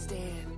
stand.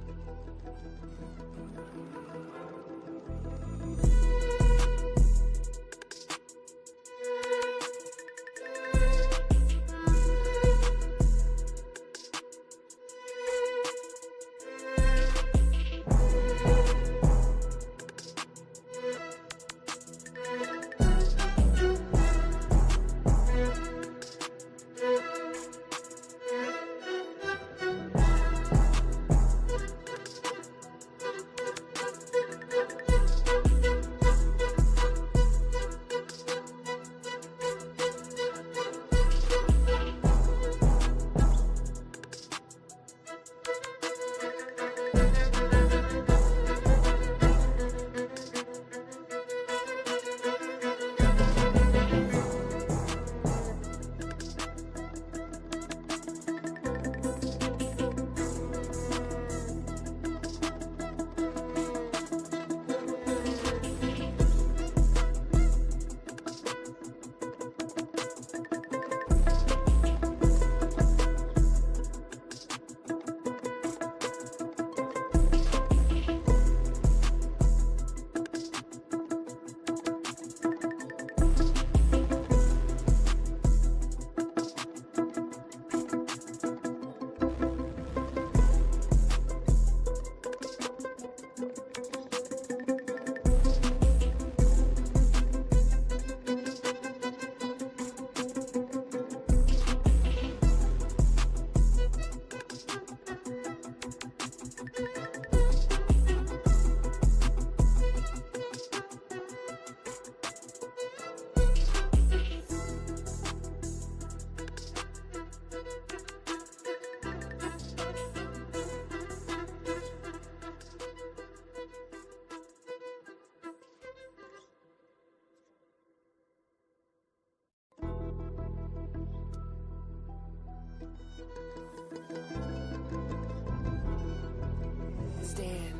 Stand.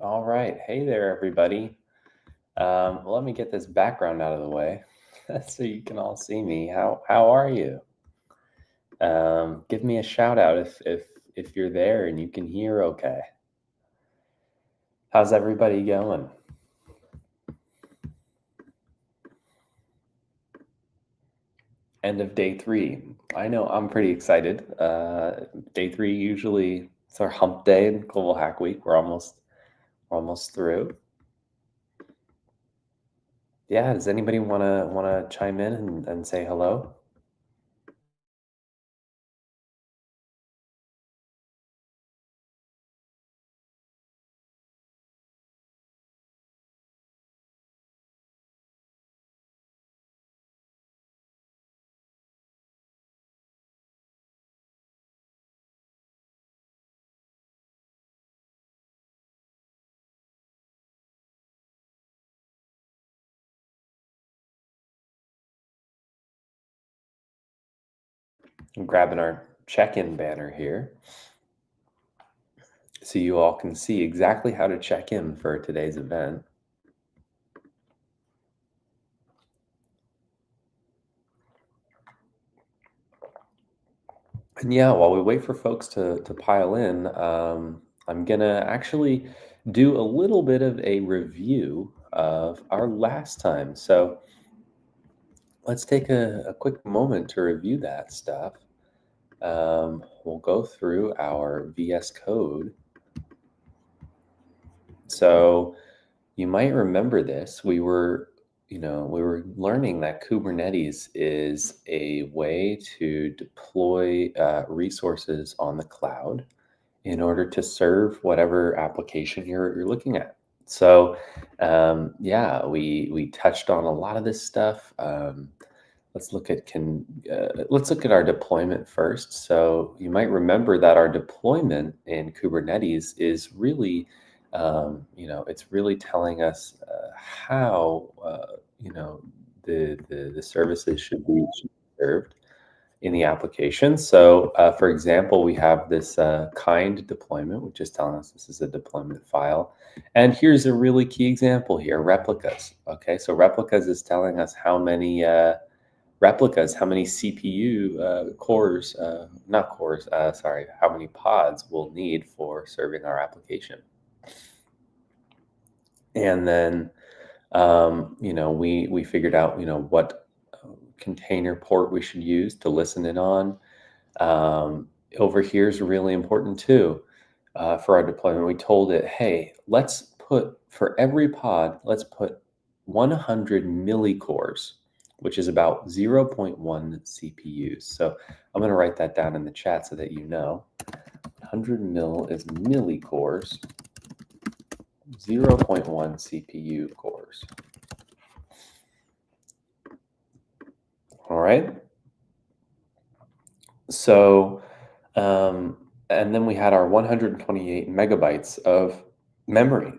All right. Hey there, everybody. Let me get this background out of the way so you can all see me. How are you? Give me a shout out if you're there and you can hear okay. How's everybody going? End of day 3. I know I'm pretty excited. Day 3 usually it's our hump day in Global Hack Week. We're almost through. Yeah, does anybody wanna chime in and say hello? I'm grabbing our check-in banner here so you all can see exactly how to check in for today's event. And yeah, while we wait for folks to pile in, I'm gonna actually do a little bit of a review of our last time. So let's take a quick moment to review that stuff. We'll go through our VS Code. So you might remember this. We were we were learning that Kubernetes is a way to deploy resources on the cloud in order to serve whatever application you're looking at. So, yeah, we touched on a lot of this stuff. Let's look at our deployment first. So you might remember that our deployment in Kubernetes is really, it's really telling us how the services should be served in the application. So, for example, we have this kind deployment, which is telling us this is a deployment file. And here's a really key example here: replicas. Okay, so replicas is telling us how many replicas, how many CPU cores, not cores, sorry, how many pods we'll need for serving our application. And then, we figured out, what container port we should use to listen in on. Over here is really important too. For our deployment, we told it, hey, let's put, for every pod, let's put 100 millicores, which is about 0.1 CPUs. So I'm going to write that down in the chat so that you know. 100 mil is millicores, 0.1 CPU cores. All right. So, and then we had our 128 megabytes of memory.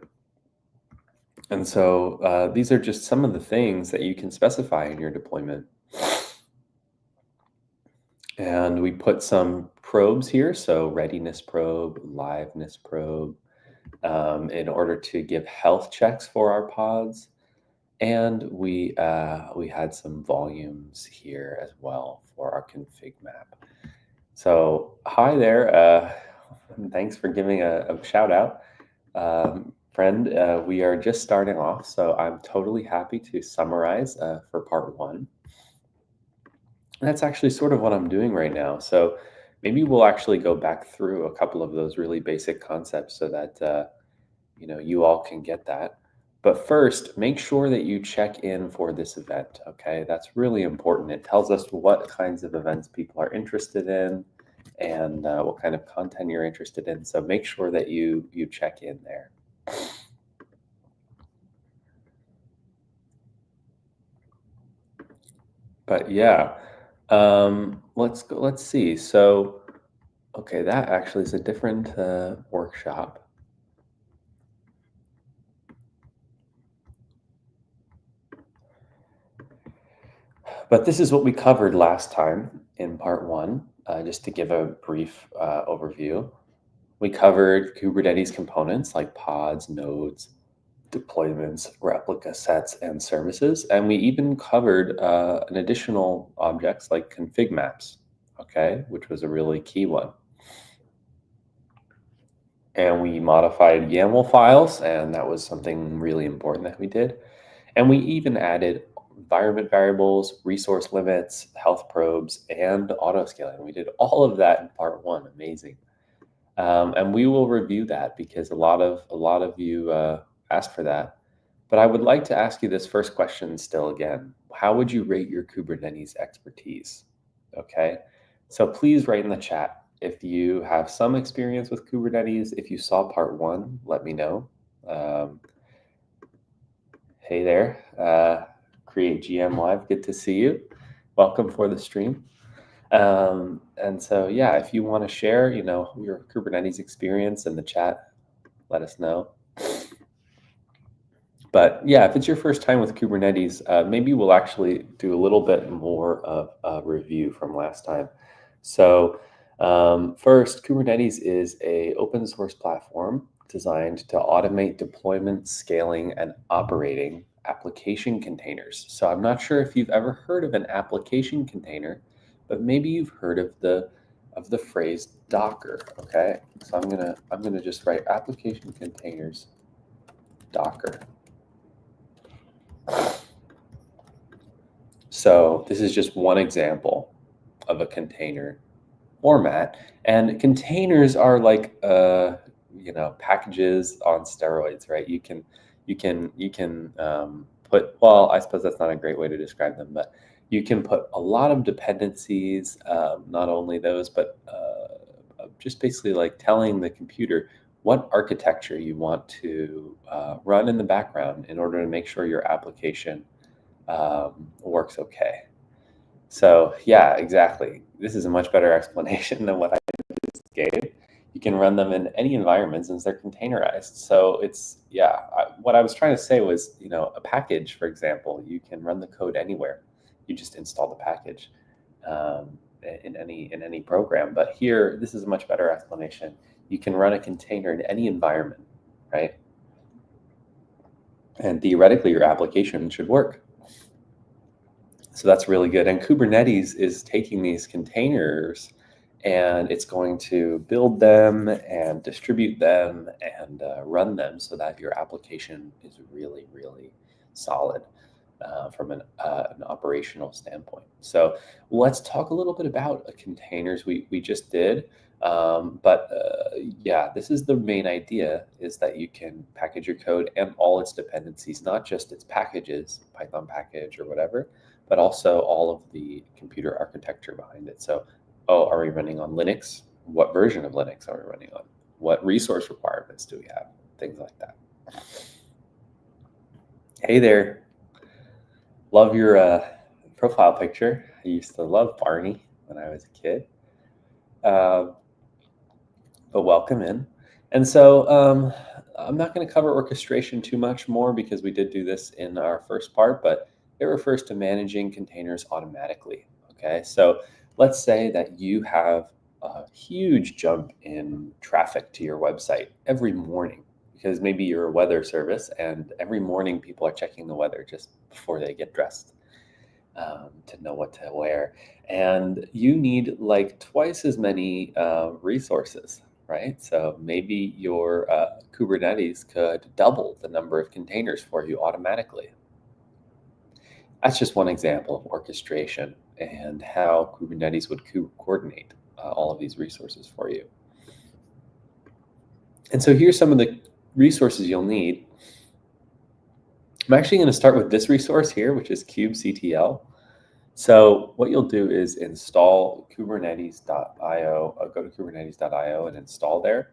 And so these are just some of the things that you can specify in your deployment. And we put some probes here, so readiness probe, liveness probe, in order to give health checks for our pods. And we had some volumes here as well for our config map. So hi there. Thanks for giving a shout out. Friend, we are just starting off, so I'm totally happy to summarize for part one. That's actually sort of what I'm doing right now. So maybe we'll actually go back through a couple of those really basic concepts so that you all can get that. But first, make sure that you check in for this event. Okay, that's really important. It tells us what kinds of events people are interested in and what kind of content you're interested in. So make sure that you check in there. But yeah, let's go. Let's see. So, okay, that actually is a different workshop. But this is what we covered last time in part one, just to give a brief overview. We covered Kubernetes components like pods, nodes, deployments, replica sets, and services. And we even covered an additional objects like config maps, okay, which was a really key one. And we modified YAML files, and that was something really important that we did. And we even added environment variables, resource limits, health probes, and auto scaling. We did all of that in part one. Amazing. And we will review that because a lot of you asked for that. But I would like to ask you this first question still again. How would you rate your Kubernetes expertise? Okay, so please write in the chat if you have some experience with Kubernetes. If you saw part one, let me know. Hey there, Create GM Live, good to see you. Welcome for the stream. And so, yeah, if you want to share, your Kubernetes experience in the chat, let us know. But yeah, if it's your first time with Kubernetes, maybe we'll actually do a little bit more of a review from last time. So first, Kubernetes is an open source platform designed to automate deployment, scaling, and operating application containers. So I'm not sure if you've ever heard of an application container, but maybe you've heard of the phrase Docker. Okay, so I'm gonna just write application containers Docker. So this is just one example of a container format, and containers are like packages on steroids, right? You can put, well, I suppose that's not a great way to describe them, but you can put a lot of dependencies, not only those, but just basically like telling the computer what architecture you want to run in the background in order to make sure your application works okay. So yeah, exactly. This is a much better explanation than what I just gave. You can run them in any environment since they're containerized. So it's, yeah, what I was trying to say was, a package, for example, you can run the code anywhere. You just install the package in any program. But here, this is a much better explanation. You can run a container in any environment, right? And theoretically, your application should work. So that's really good. And Kubernetes is taking these containers and it's going to build them and distribute them and run them so that your application is really, really solid from an operational standpoint. So let's talk a little bit about containers. We just did. But yeah, this is the main idea, is that you can package your code and all its dependencies, not just its packages, Python package or whatever, but also all of the computer architecture behind it. So, oh, are we running on Linux? What version of Linux are we running on? What resource requirements do we have? Things like that. Hey there. Love your profile picture. I used to love Barney when I was a kid. But welcome in. And so I'm not going to cover orchestration too much more because we did do this in our first part, but it refers to managing containers automatically. Okay, so let's say that you have a huge jump in traffic to your website every morning because maybe you're a weather service and every morning people are checking the weather just before they get dressed to know what to wear. And you need like twice as many resources, right? So maybe your Kubernetes could double the number of containers for you automatically. That's just one example of orchestration and how Kubernetes would coordinate all of these resources for you. And so here's some of the resources you'll need. I'm actually going to start with this resource here, which is kubectl. So what you'll do is install kubernetes.io, go to kubernetes.io and install there.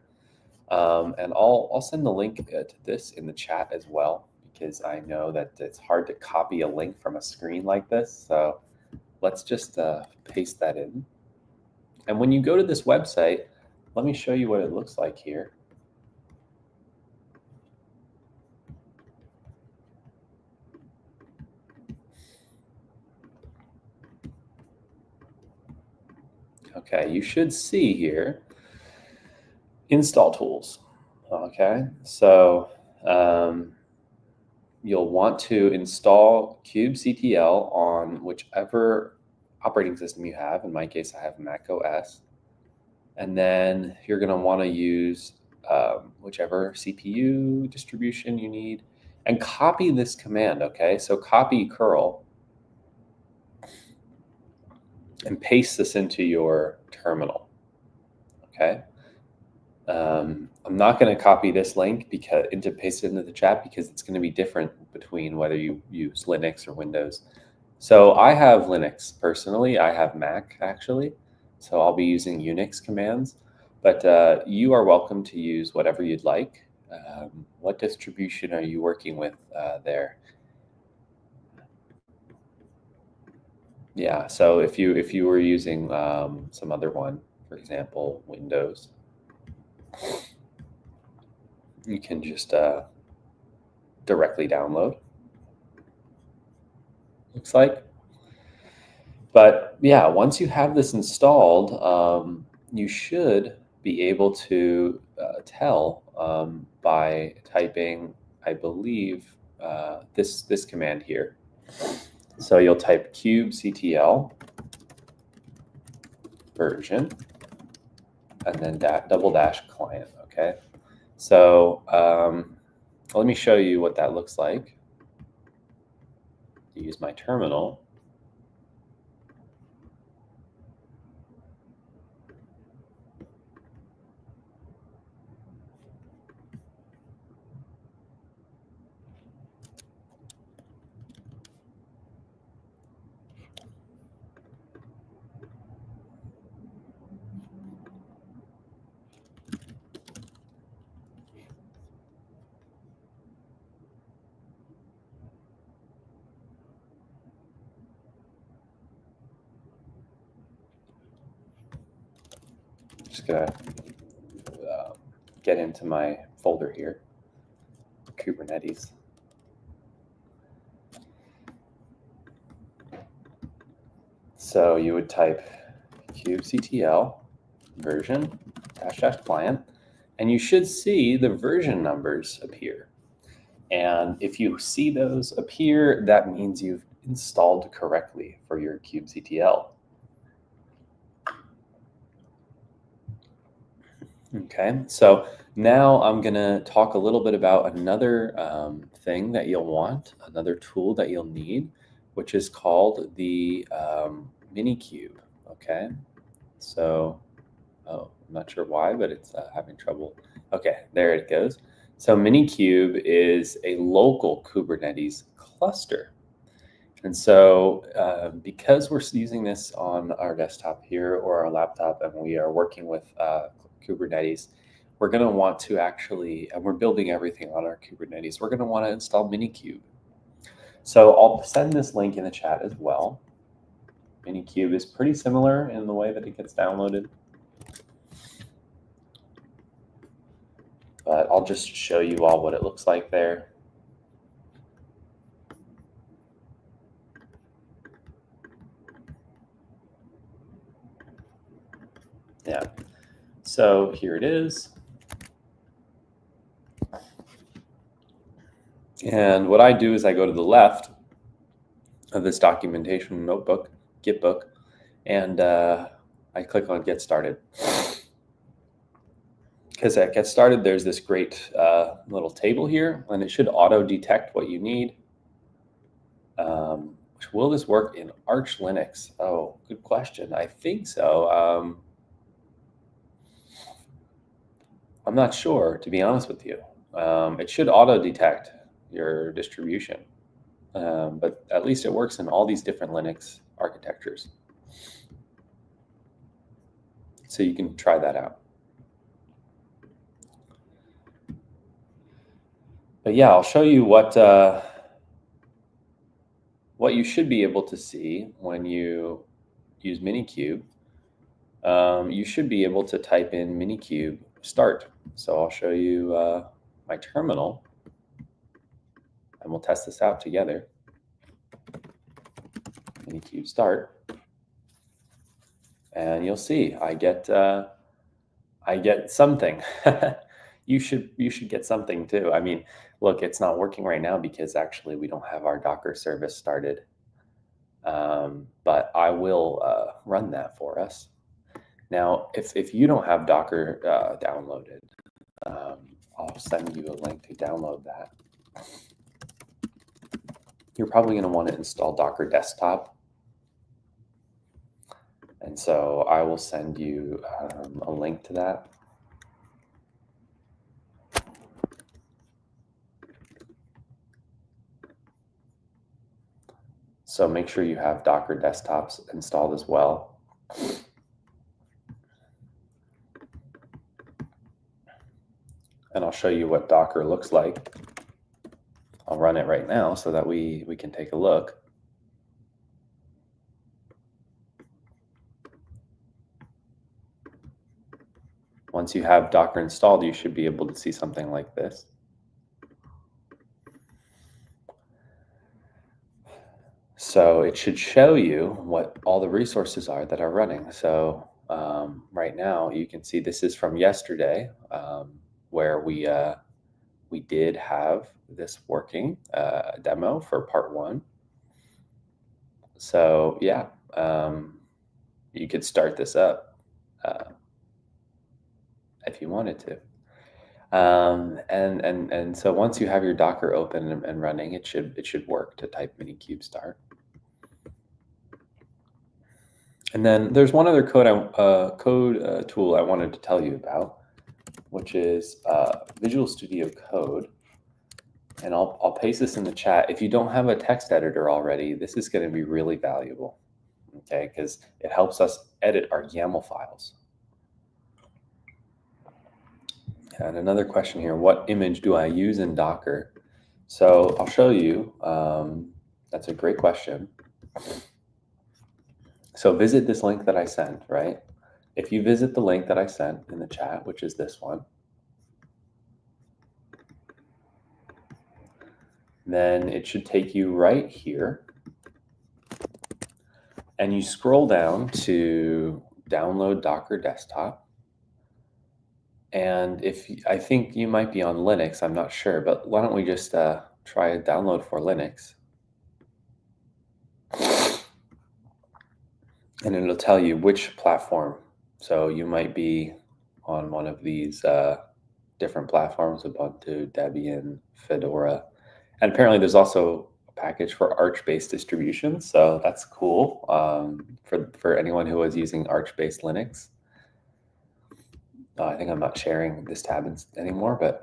And I'll send the link to this in the chat as well, because I know that it's hard to copy a link from a screen like this. So let's just paste that in. And when you go to this website, let me show you what it looks like here. Okay, you should see here install tools. Okay, so you'll want to install kubectl on whichever operating system you have. In my case, I have Mac OS. And then you're going to want to use whichever CPU distribution you need and copy this command, okay? So copy curl and paste this into your terminal, okay? I'm not going to copy this link paste it into the chat because it's going to be different between whether you use Linux or Windows. So I have Linux personally. I have Mac actually. So I'll be using Unix commands, but you are welcome to use whatever you'd like. What distribution are you working with there? Yeah, so if you were using some other one, for example, Windows, you can just directly download, looks like. But yeah, once you have this installed, you should be able to tell by typing, I believe, this command here. So you'll type kubectl version and then double dash client, okay? So let me show you what that looks like. Use my terminal. just gonna get into my folder here, Kubernetes. So you would type kubectl version -- client, and you should see the version numbers appear. And if you see those appear, that means you've installed correctly for your kubectl. Okay, so now I'm going to talk a little bit about another thing that you'll want, another tool that you'll need, which is called the Minikube. Okay, so I'm not sure why, but it's having trouble. Okay, there it goes. So Minikube is a local Kubernetes cluster. And so because we're using this on our desktop here or our laptop and we are working with Kubernetes, we're going to want to actually, and we're building everything on our Kubernetes, we're going to want to install Minikube. So I'll send this link in the chat as well. Minikube is pretty similar in the way that it gets downloaded. But I'll just show you all what it looks like there. Yeah, so here it is. And what I do is I go to the left of this documentation notebook, Gitbook, and I click on Get Started. Because at Get Started, there's this great little table here, and it should auto-detect what you need. Will this work in Arch Linux? Oh, good question. I think so. I'm not sure, to be honest with you. It should auto-detect your distribution, but at least it works in all these different Linux architectures. So you can try that out. But yeah, I'll show you what you should be able to see when you use Minikube. You should be able to type in Minikube start. So I'll show you my terminal, and we'll test this out together. Minikube start, and you'll see I get something. You should get something too. I mean, look, it's not working right now because actually we don't have our Docker service started. But I will run that for us. Now, if you don't have Docker downloaded, I'll send you a link to download that. You're probably going to want to install Docker Desktop. And so I will send you a link to that. So make sure you have Docker Desktops installed as well. And I'll show you what Docker looks like. I'll run it right now so that we can take a look. Once you have Docker installed, you should be able to see something like this. So it should show you what all the resources are that are running. So right now you can see this is from yesterday, where we did have this working demo for part 1. So yeah, you could start this up if you wanted to. And so once you have your Docker open and running, it should work to type Minikube start. And then there's one other code tool I wanted to tell you about, which is Visual Studio Code. And I'll paste this in the chat. If you don't have a text editor already, this is going to be really valuable, okay? Because it helps us edit our YAML files. And another question here, what image do I use in Docker? So I'll show you. That's a great question. So visit this link that I sent, right? if you visit the link that I sent in the chat, which is this one, then it should take you right here. And you scroll down to download Docker Desktop. And I think you might be on Linux, I'm not sure, but why don't we just try a download for Linux. And it'll tell you which platform. So you might be on one of these different platforms, Ubuntu, Debian, Fedora. And apparently there's also a package for Arch-based distributions. So that's cool for anyone who was using Arch-based Linux. I think I'm not sharing this tab anymore, but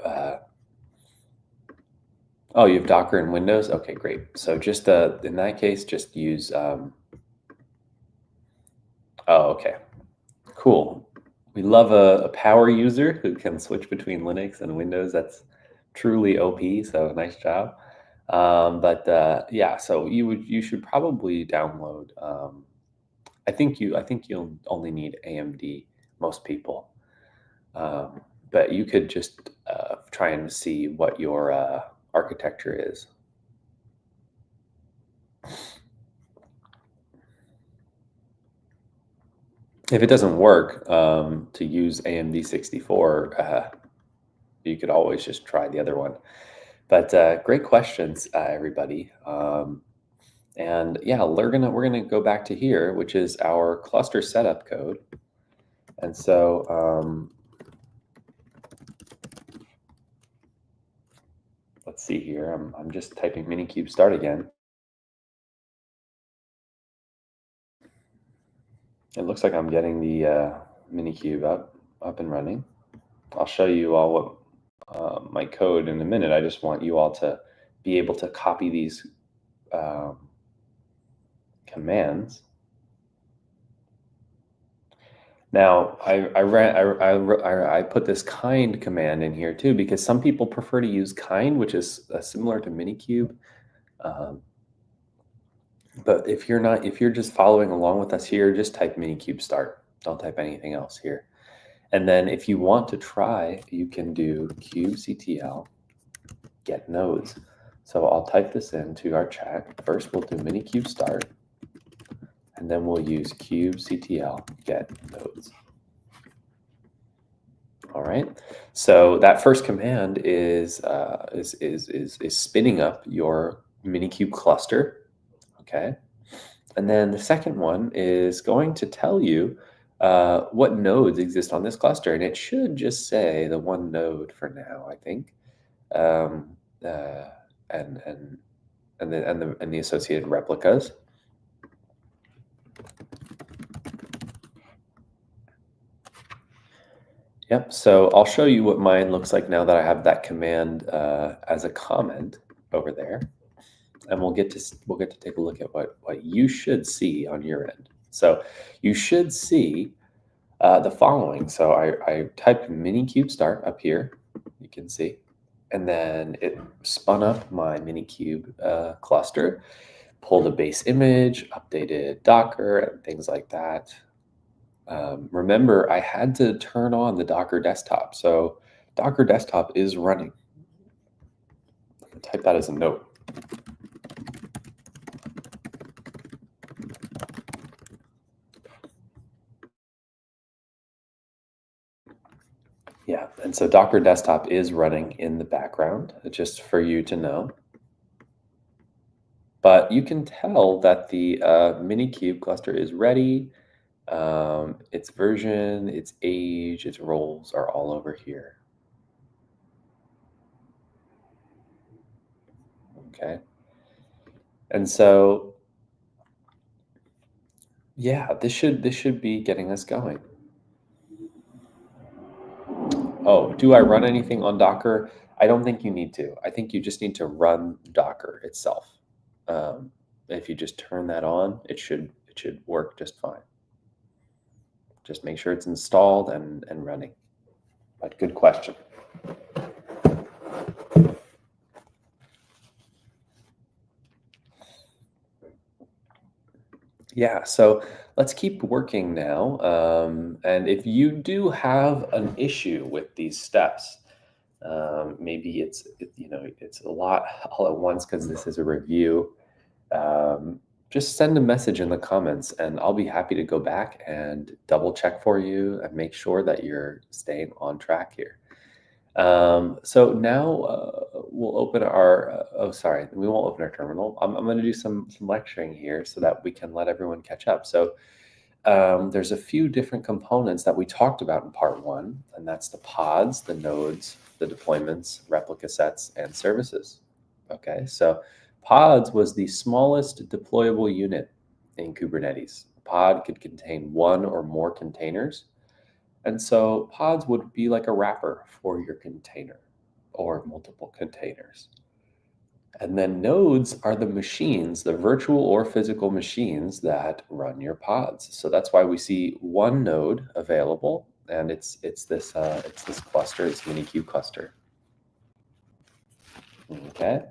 oh, you have Docker and Windows? Okay, great. So just in that case, just use, oh, okay, cool. We love a power user who can switch between Linux and Windows. That's truly OP, so nice job. Yeah, so you should probably download, I think you'll only need AMD, most people. But you could just try and see what your architecture is. If it doesn't work to use AMD 64, you could always just try the other one. But great questions, everybody. And yeah, we're gonna go back to here, which is our cluster setup code. And so let's see here. I'm just typing minikube start again. It looks like I'm getting the minikube up and running. I'll show you all what my code in a minute. I just want you all to be able to copy these commands. Now, I put this kind command in here too because some people prefer to use kind, which is similar to minikube. But if you're just following along with us here, just type minikube start. Don't type anything else here. And then if you want to try, you can do kubectl get nodes. So I'll type this into our chat. First, we'll do minikube start, and then we'll use kubectl get nodes. All right. So that first command is spinning up your minikube cluster. Okay. And then the second one is going to tell you what nodes exist on this cluster, and it should just say the one node for now, I think, and the associated replicas. Yep. So I'll show you what mine looks like now that I have that command as a comment over there. And we'll get to take a look at what you should see on your end. So you should see the following. So I typed minikube start up here, you can see, and then it spun up my minikube cluster, pulled a base image, updated Docker, and things like that. Remember, I had to turn on the Docker desktop, so Docker desktop is running. Type that as a note. Yeah, and so Docker Desktop is running in the background, just for you to know. But you can tell that the minikube cluster is ready. Its version, its age, its roles are all over here. Okay. And so, yeah, this should be getting us going. Oh, do I run anything on Docker? I don't think you need to. I think you just need to run Docker itself. If you just turn that on, it should work just fine. Just make sure it's installed and running. But good question. Yeah, so let's keep working now. And if you do have an issue with these steps, maybe it's a lot all at once because this is a review. Um, just send a message in the comments, and I'll be happy to go back and double check for you and make sure that you're staying on track here. So now we'll open our, oh, sorry, we won't open our terminal. I'm going to do some lecturing here so that we can let everyone catch up. So there's a few different components that we talked about in part one, and that's the pods, the nodes, the deployments, replica sets, and services. Okay, so pods was the smallest deployable unit in Kubernetes. A pod could contain one or more containers, and so pods would be like a wrapper for your container or multiple containers. And then nodes are the machines, the virtual or physical machines that run your pods. So that's why we see one node available, and it's this cluster, this Minikube cluster. Okay.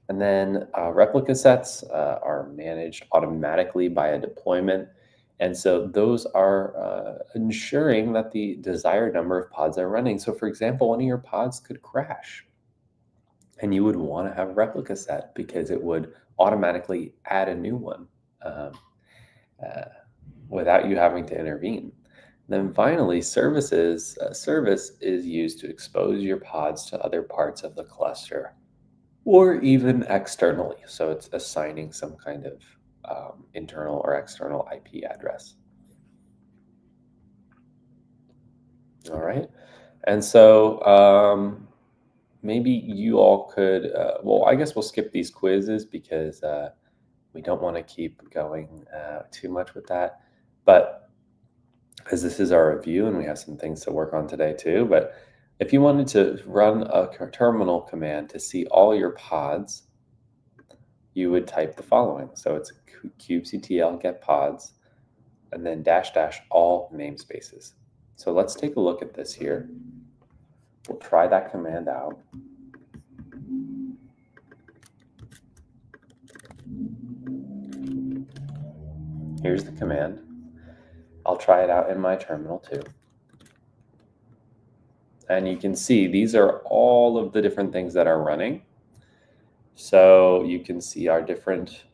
And then replica sets are managed automatically by a deployment. And so those are ensuring that the desired number of pods are running. So for example, one of your pods could crash and you would want to have a replica set because it would automatically add a new one um, uh, without you having to intervene. Then finally, services. Service is used to expose your pods to other parts of the cluster or even externally. So it's assigning some kind of internal or external IP address. All right. And so maybe you all could, well, I guess we'll skip these quizzes because we don't want to keep going too much with that. But as this is our review and we have some things to work on today too. But if you wanted to run a terminal command to see all your pods, you would type the following. So it's kubectl get pods and then dash dash all namespaces. So let's take a look at this here. We'll try that command out. Here's the command. I'll try it out in my terminal too. And you can see these are all of the different things that are running. So you can see our different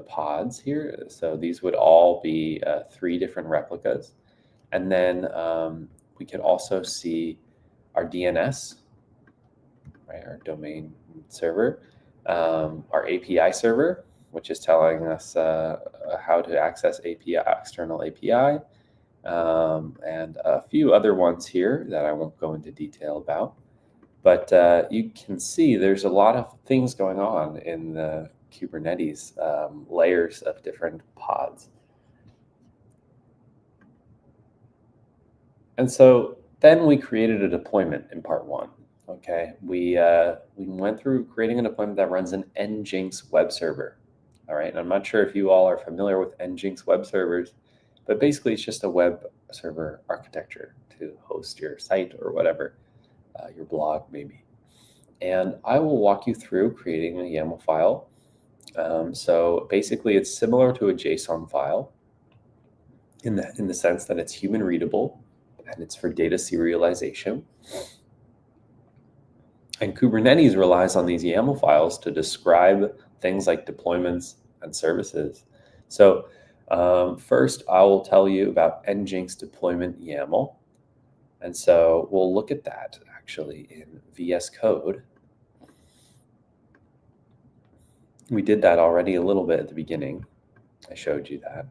pods here. So these would all be 3 different replicas. And then we could also see our DNS, right, our domain server, our API server, which is telling us how to access API, external API, and a few other ones here that I won't go into detail about. But you can see there's a lot of things going on in the Kubernetes layers of different pods. And so then we created a deployment in part one. Okay, we went through creating a deployment that runs an Nginx web server. All right, and I'm not sure if you all are familiar with Nginx web servers, but basically it's just a web server architecture to host your site or whatever, your blog maybe. And I will walk you through creating a YAML file. So basically it's similar to a JSON file in the sense that it's human readable and it's for data serialization. And Kubernetes relies on these YAML files to describe things like deployments and services. So first, I will tell you about Nginx deployment YAML. And so we'll look at that actually in VS Code. We did that already a little bit at the beginning. I showed you that.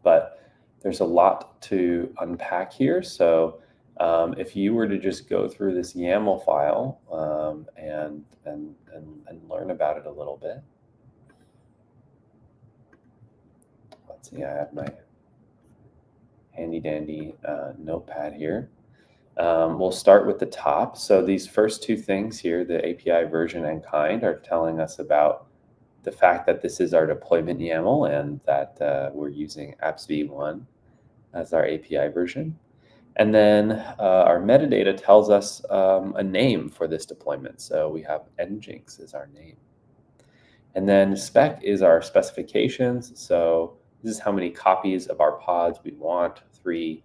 But there's a lot to unpack here. So if you were to just go through this YAML file and learn about it a little bit. Let's see, I have my handy dandy notepad here. We'll start with the top. So these first 2 things here, the API version and kind, are telling us about the fact that this is our deployment YAML and that we're using apps v1 as our API version. And then our metadata tells us a name for this deployment. So we have Nginx as our name. And then spec is our specifications. So this is how many copies of our pods we want, 3.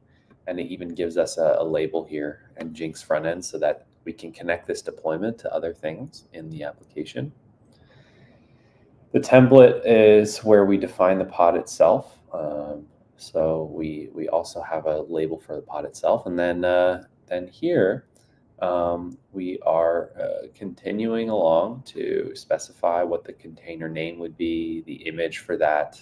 And it even gives us a label here and Jinx front end so that we can connect this deployment to other things in the application. The template is where we define the pod itself. So we also have a label for the pod itself. And then here, we are continuing along to specify what the container name would be, the image for that,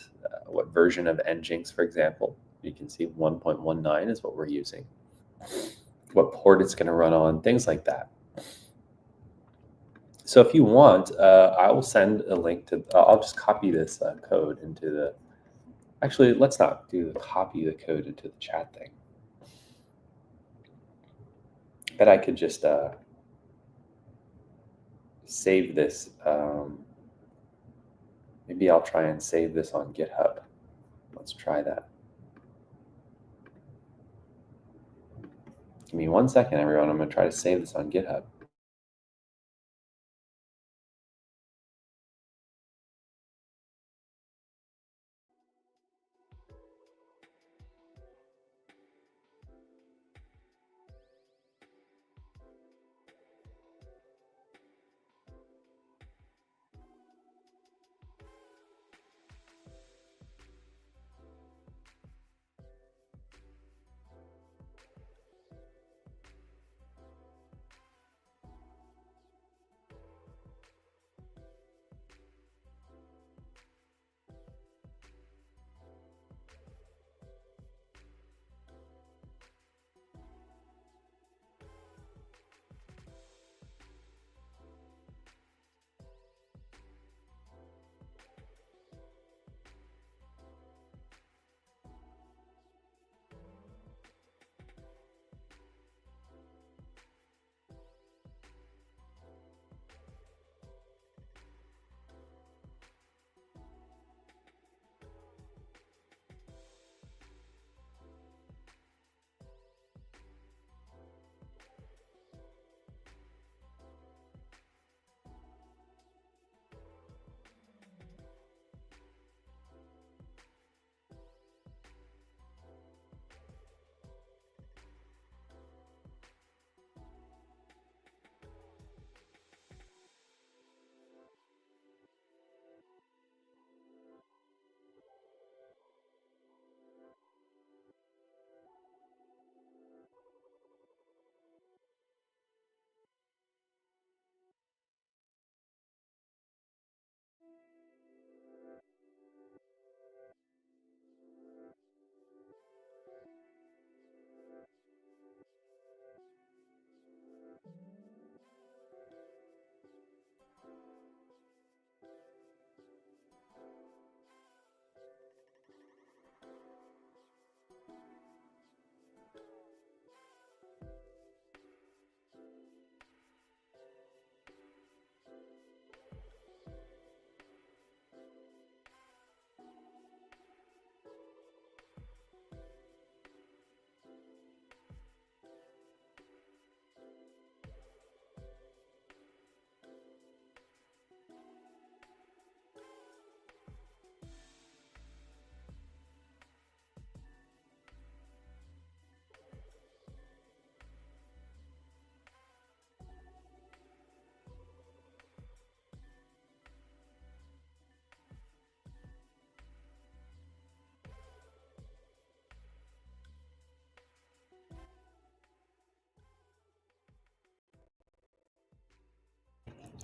what version of Nginx, for example. You can see 1.19 is what we're using, what port it's going to run on, things like that. So if you want, I will send a link to, I'll just copy this code into the, actually, let's not do the copy the code into the chat thing. But I could just save this. Maybe I'll try and save this on GitHub. Let's try that. Give me 1 second, everyone. I'm going to try to save this on GitHub.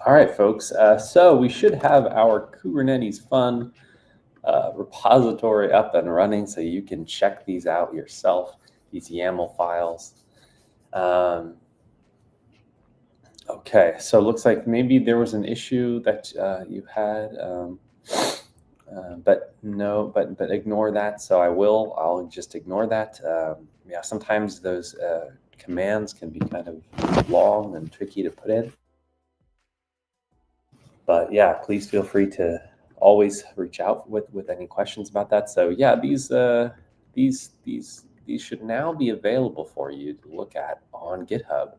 All right, folks. So we should have our Kubernetes fun repository up and running so you can check these out yourself, these YAML files. Okay, so it looks like maybe there was an issue that you had, but ignore that. So I'll just ignore that. Yeah, sometimes those commands can be kind of long and tricky to put in. But yeah, please feel free to always reach out with any questions about that. So yeah, these should now be available for you to look at on GitHub.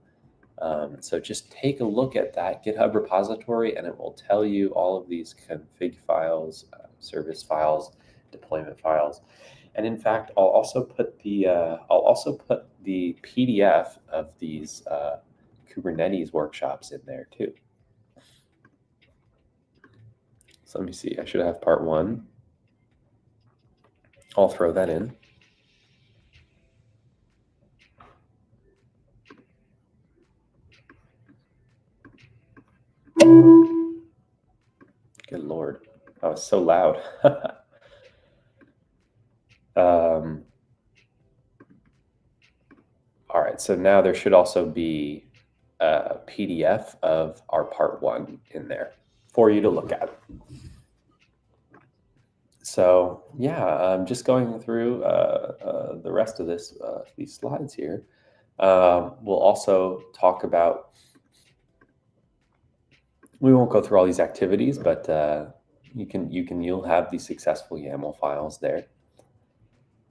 So just take a look at that GitHub repository, and it will tell you all of these config files, service files, deployment files. And in fact, I'll also put the PDF of these Kubernetes workshops in there too. So let me see. I should have part 1. I'll throw that in. Good Lord. That was so loud. All right, so now there should also be a PDF of our part 1 in there for you to look at. So yeah, I'm just going through the rest of these slides here. We'll also talk about, we won't go through all these activities, but you'll have these successful YAML files there.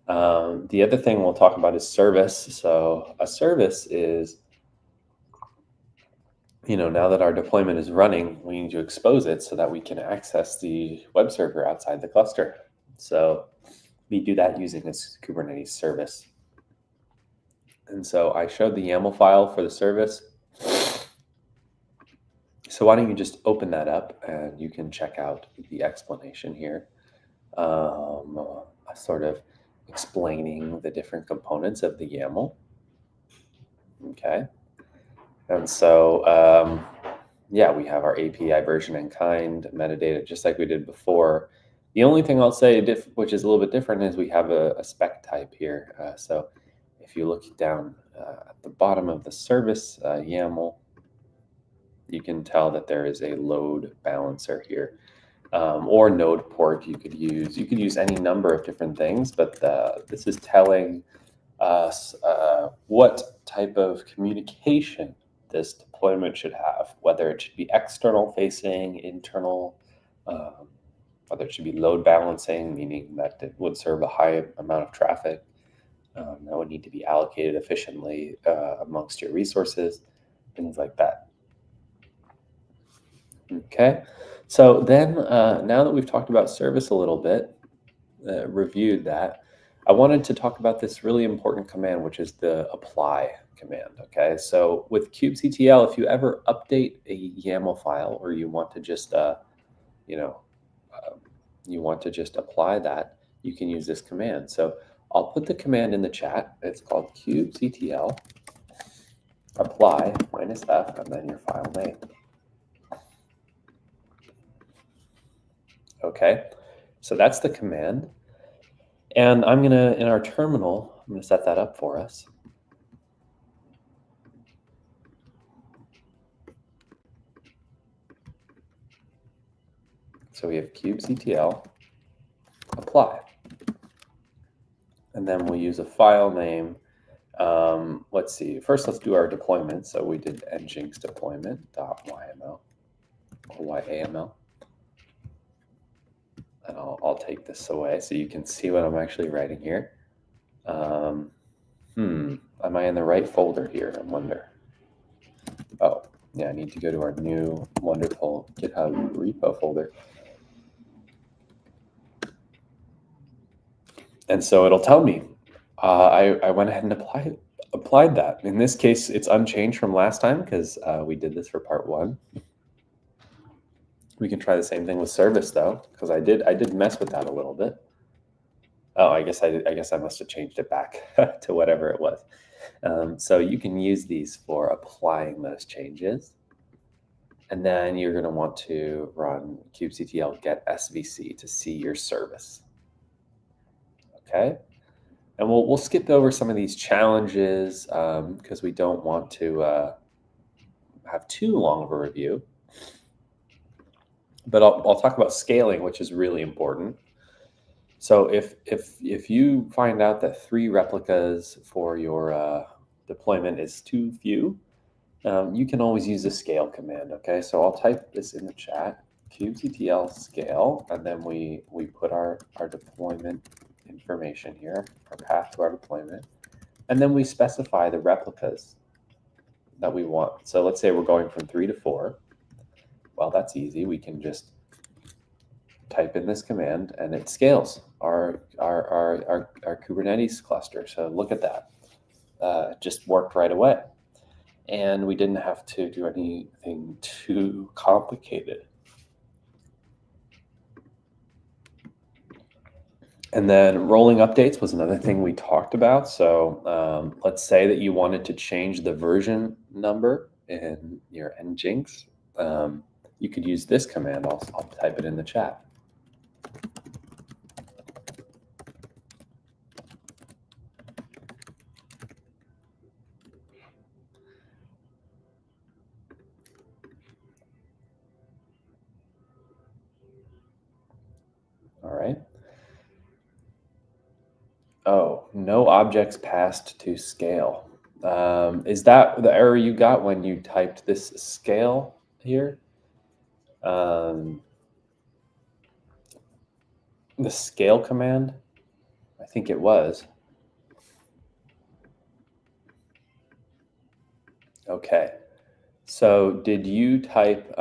The other thing we'll talk about is service. So a service is, now that our deployment is running, we need to expose it so that we can access the web server outside the cluster. So we do that using this Kubernetes service. And so I showed the YAML file for the service. So why don't you just open that up and you can check out the explanation here, sort of explaining the different components of the YAML. Okay. And so, yeah, we have our API version and kind metadata, just like we did before. The only thing I'll say, which is a little bit different, is we have a spec type here. So if you look down at the bottom of the service YAML, you can tell that there is a load balancer here, or node port. You could use any number of different things, but this is telling us what type of communication this deployment should have, whether it should be external facing, internal, whether it should be load balancing, meaning that it would serve a high amount of traffic that would need to be allocated efficiently amongst your resources, things like that. Okay, so then now that we've talked about service a little bit, reviewed that, I wanted to talk about this really important command, which is the apply command. Okay, so with kubectl, if you ever update a YAML file, or you want to just, you want to just apply that, you can use this command. So I'll put the command in the chat. It's called kubectl apply -f and then your file name. Okay, so that's the command. And I'm going to, in our terminal, I'm going to set that up for us. So we have kubectl apply. And then we'll use a file name. Let's see, first let's do our deployment. So we did nginx deployment.yml or YAML. And I'll take this away so you can see what I'm actually writing here. Am I in the right folder here? I wonder. Oh, yeah, I need to go to our new wonderful GitHub repo folder. And so it'll tell me. I went ahead and applied that. In this case, it's unchanged from last time because we did this for part 1. We can try the same thing with service though, because I did mess with that a little bit. Oh, I guess I must have changed it back to whatever it was. So you can use these for applying those changes. And then you're going to want to run kubectl get svc to see your service. Okay. And we'll skip over some of these challenges because we don't want to have too long of a review. But I'll talk about scaling, which is really important. So if you find out that 3 replicas for your deployment is too few, you can always use the scale command. Okay, so I'll type this in the chat: kubectl scale, and then we put our deployment information here, our path to our deployment, and then we specify the replicas that we want. So let's say we're going from 3 to 4. Well, that's easy. We can just type in this command and it scales our Kubernetes cluster. So look at that. Just worked right away. And we didn't have to do anything too complicated. And then rolling updates was another thing we talked about. So let's say that you wanted to change the version number in your Nginx. You could use this command. I'll type it in the chat. All right. Oh, no objects passed to scale. Is that the error you got when you typed this scale here? The scale command? I think it was. Okay. So did you type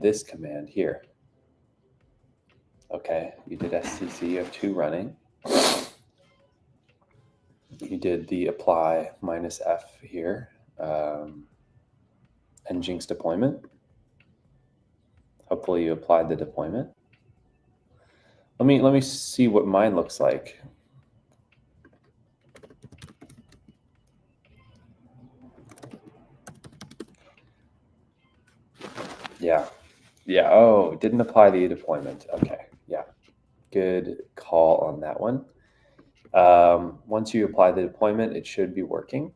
this command here? Okay, you did SCC, you have 2 running. You did the apply -f here, Nginx deployment. Hopefully you applied the deployment. Let me see what mine looks like. Yeah. Oh, didn't apply the deployment. Okay. Yeah. Good call on that one. Once you apply the deployment, it should be working.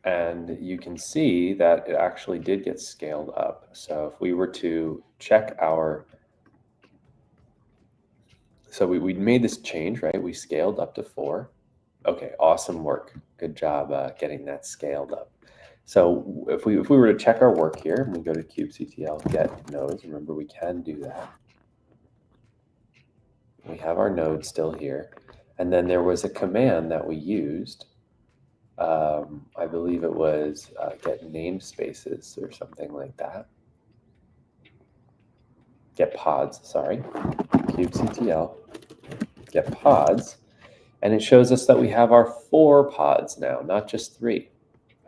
And you can see that it actually did get scaled up. So if we were to check our, so we made this change, right? We scaled up to 4. Okay, awesome work. Good job getting that scaled up. So if we were to check our work here, and we go to kubectl get nodes, remember we can do that. We have our node still here. And then there was a command that we used. I believe it was get namespaces or something like that. Get pods, sorry. kubectl get pods. And it shows us that we have our 4 pods now, not just 3.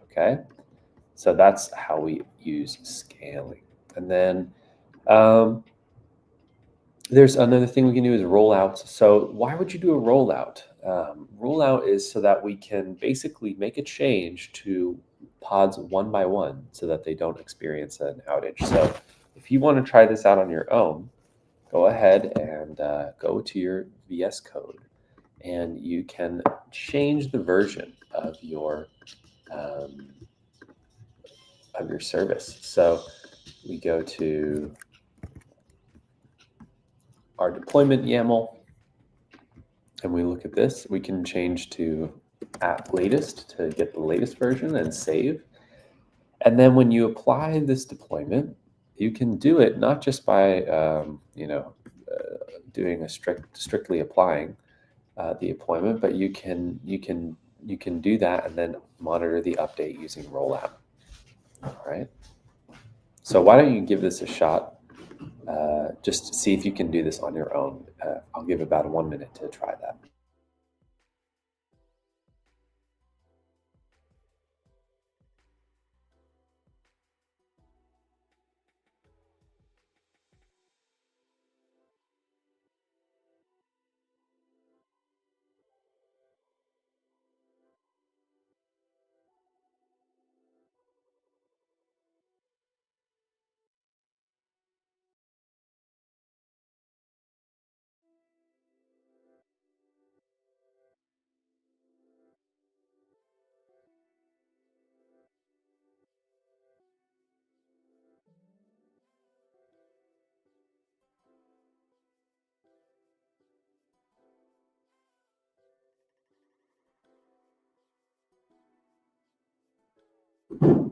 Okay? So that's how we use scaling. And then there's another thing we can do is rollouts. So why would you do a rollout? Rollout is so that we can basically make a change to pods one by one so that they don't experience an outage. So if you want to try this out on your own, go ahead and go to your VS Code, and you can change the version of your service. So we go to our deployment YAML, and we look at this. We can change to at latest to get the latest version and save. And then when you apply this deployment, you can do it not just by doing a strictly applying the deployment, but you can do that and then monitor the update using rollout. All right. So why don't you give this a shot? Just to see if you can do this on your own. I'll give about 1 minute to try that.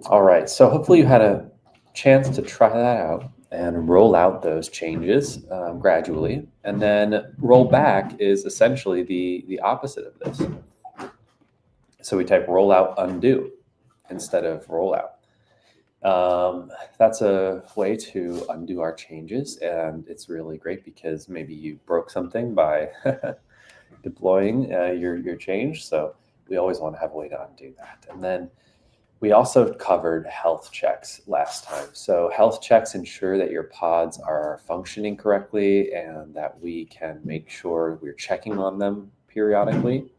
All right, so hopefully you had a chance to try that out. and roll out those changes gradually. And then roll back is essentially the opposite of this. So we type rollout undo instead of rollout. That's a way to undo our changes, and it's really great because maybe you broke something by deploying your change. So we always want to have a way to undo that. And then we also covered health checks last time. So health checks ensure that your pods are functioning correctly and that we can make sure we're checking on them periodically.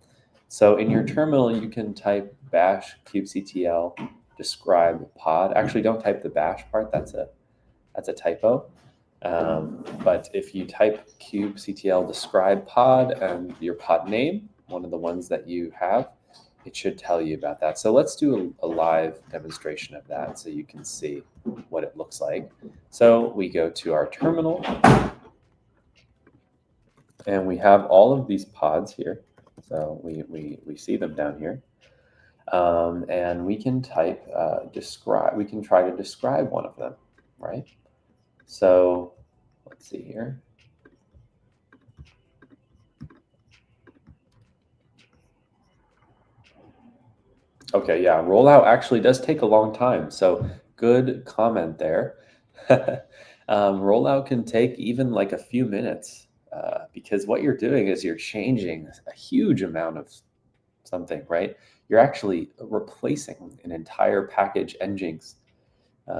So in your terminal, you can type bash kubectl describe pod. Actually, don't type the bash part. That's a typo. But if you type kubectl describe pod and your pod name, one of the ones that you have, it should tell you about that. So let's do a live demonstration of that so you can see what it looks like. So we go to our terminal and we have all of these pods here. So we see them down here. And we can type describe, we can try to describe one of them, right? So let's see here. Okay, yeah, rollout actually does take a long time. So good comment there. Rollout can take even like a few minutes because what you're doing is you're changing a huge amount of something, right? You're actually replacing an entire package Nginx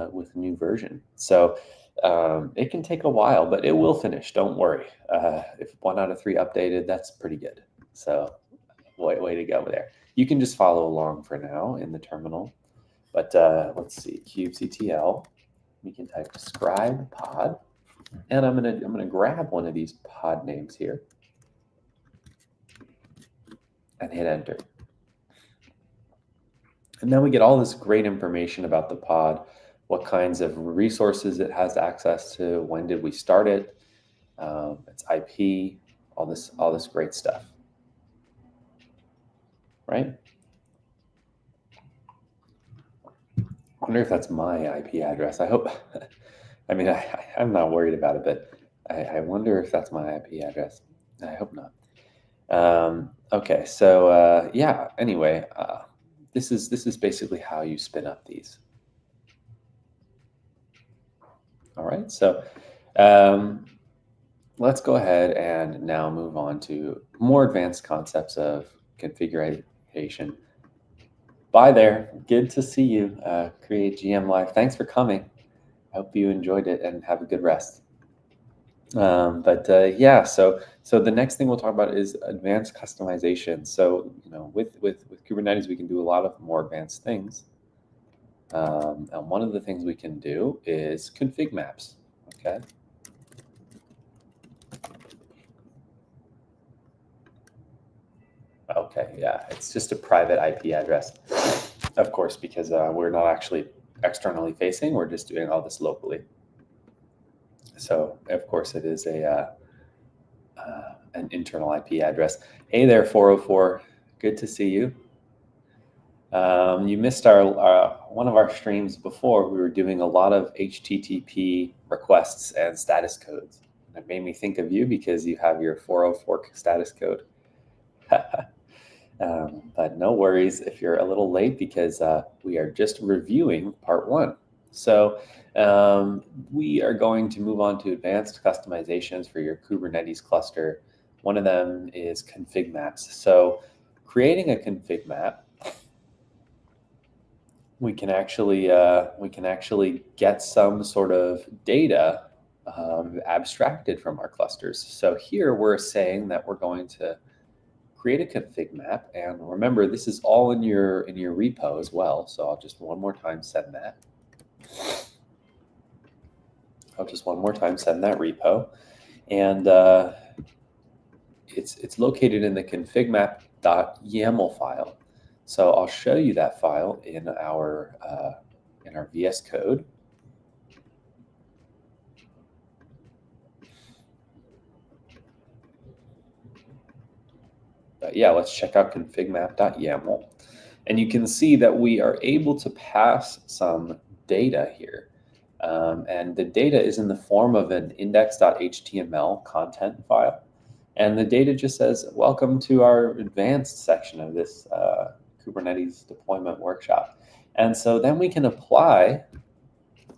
with a new version. So it can take a while, but it will finish. Don't worry. If 1 out of 3 updated, that's pretty good. So way to go there. You can just follow along for now in the terminal. But let's see, kubectl. We can type describe pod, and I'm gonna grab one of these pod names here and hit enter. And then we get all this great information about the pod, what kinds of resources it has access to, when did we start it, its IP, all this great stuff, right? I wonder if that's my IP address. I hope. I mean, I'm not worried about it, but I wonder if that's my IP address. I hope not. Okay, so yeah. Anyway, this is basically how you spin up these. All right, so let's go ahead and now move on to more advanced concepts of configuration. Bye there. Good to see you, Create GM Live. Thanks for coming. I hope you enjoyed it and have a good rest. Yeah, so the next thing we'll talk about is advanced customization. So with Kubernetes, we can do a lot of more advanced things. And one of the things we can do is config maps. Okay. Okay, yeah, it's just a private IP address, of course, because we're not actually externally facing. We're just doing all this locally. So of course it is an internal IP address. Hey there, 404. Good to see you. You missed our one of our streams before. We were doing a lot of HTTP requests and status codes. It made me think of you because you have your 404 status code. But no worries if you're a little late because we are just reviewing part 1. So we are going to move on to advanced customizations for your Kubernetes cluster. One of them is config maps. So creating a config map, we can actually get some sort of data abstracted from our clusters. So here we're saying that we're going to create a config map, and remember this is all in your repo as well. So I'll just one more time send that. I'll just one more time send that repo, and it's located in the configmap.yaml file. So I'll show you that file in our VS Code. But yeah, let's check out configmap.yaml. And you can see that we are able to pass some data here. And the data is in the form of an index.html content file. And the data just says, welcome to our advanced section of this Kubernetes deployment workshop. And so then we can apply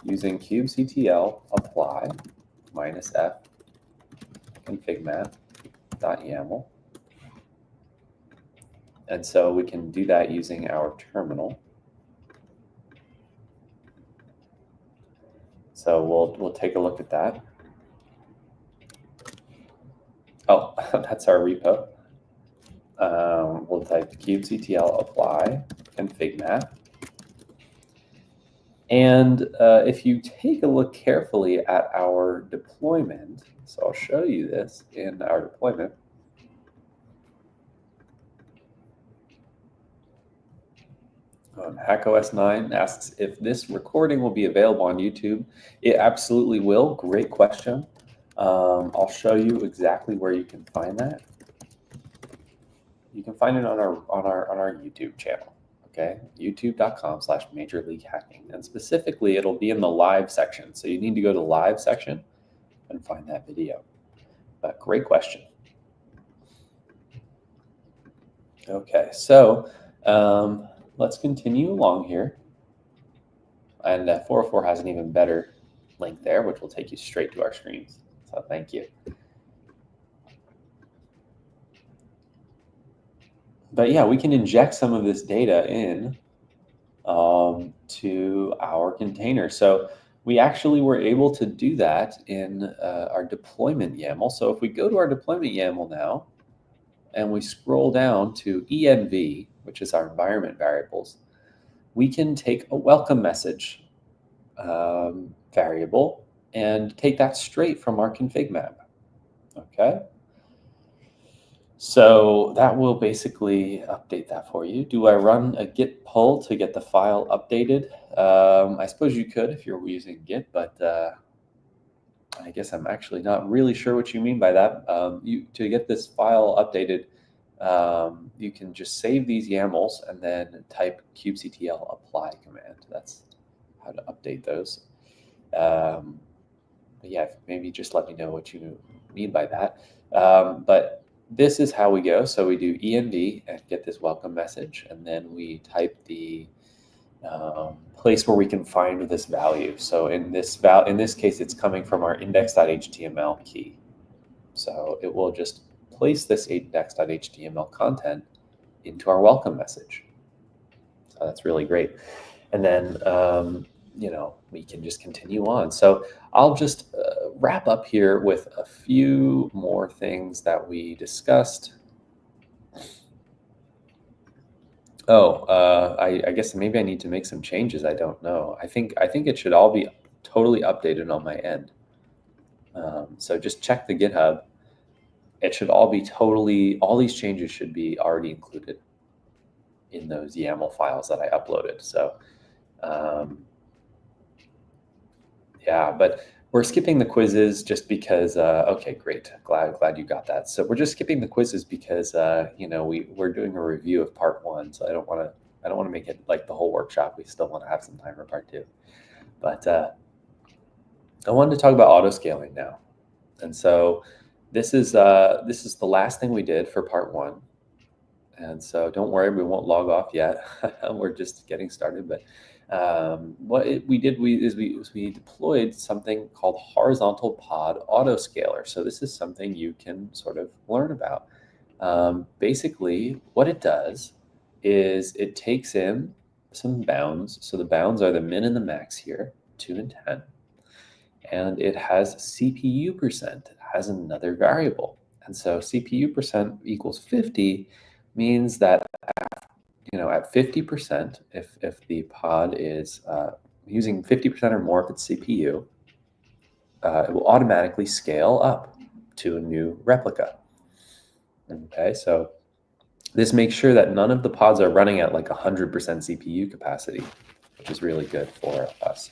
using kubectl apply -f configmap.yaml. And so we can do that using our terminal. So we'll take a look at that. Oh, that's our repo. We'll type kubectl apply configmap. And if you take a look carefully at our deployment, so I'll show you this in our deployment. HackOS 9 asks if this recording will be available on YouTube. It absolutely will. Great question. I'll show you exactly where you can find that. You can find it on our YouTube channel. Okay, youtube.com/Major League Hacking, and specifically, it'll be in the live section. So you need to go to the live section and find that video. But great question. Okay, so let's continue along here. And 404 has an even better link there, which will take you straight to our screens. So thank you. But yeah, we can inject some of this data in to our container. So we actually were able to do that in our deployment YAML. So if we go to our deployment YAML now, and we scroll down to env, which is our environment variables, we can take a welcome message variable and take that straight from our config map. Okay. So that will basically update that for you. Do I run a git pull to get the file updated? I suppose you could if you're using Git, but I guess I'm actually not really sure what you mean by that. To get this file updated, you can just save these YAMLs and then type kubectl apply command. That's how to update those. But yeah, maybe just let me know what you mean by that. But this is how we go. So we do env and get this welcome message, and then we type the place where we can find this value. So in this case, it's coming from our index.html key. So it will just place this index.html content into our welcome message. So that's really great. And then we can just continue on. So I'll just wrap up here with a few more things that we discussed. I guess maybe I need to make some changes. I don't know. I think it should all be totally updated on my end. So just check the GitHub. It should all be all these changes should be already included in those YAML files that I uploaded. So yeah, but we're skipping the quizzes just because, okay, great. Glad you got that. So we're just skipping the quizzes because, we're doing a review of part 1. So I don't want to make it like the whole workshop. We still want to have some time for part 2. But I wanted to talk about auto scaling now. And so this is the last thing we did for part 1. And so don't worry, we won't log off yet. We're just getting started. But what we did is we deployed something called horizontal pod autoscaler. So this is something you can sort of learn about. Basically, what it does is it takes in some bounds. So the bounds are the min and the max here, 2 and 10. And it has CPU percent as another variable. And so CPU percent equals 50 means that at 50%, if the pod is using 50% or more of its CPU, it will automatically scale up to a new replica. Okay, so this makes sure that none of the pods are running at like 100% CPU capacity, which is really good for us.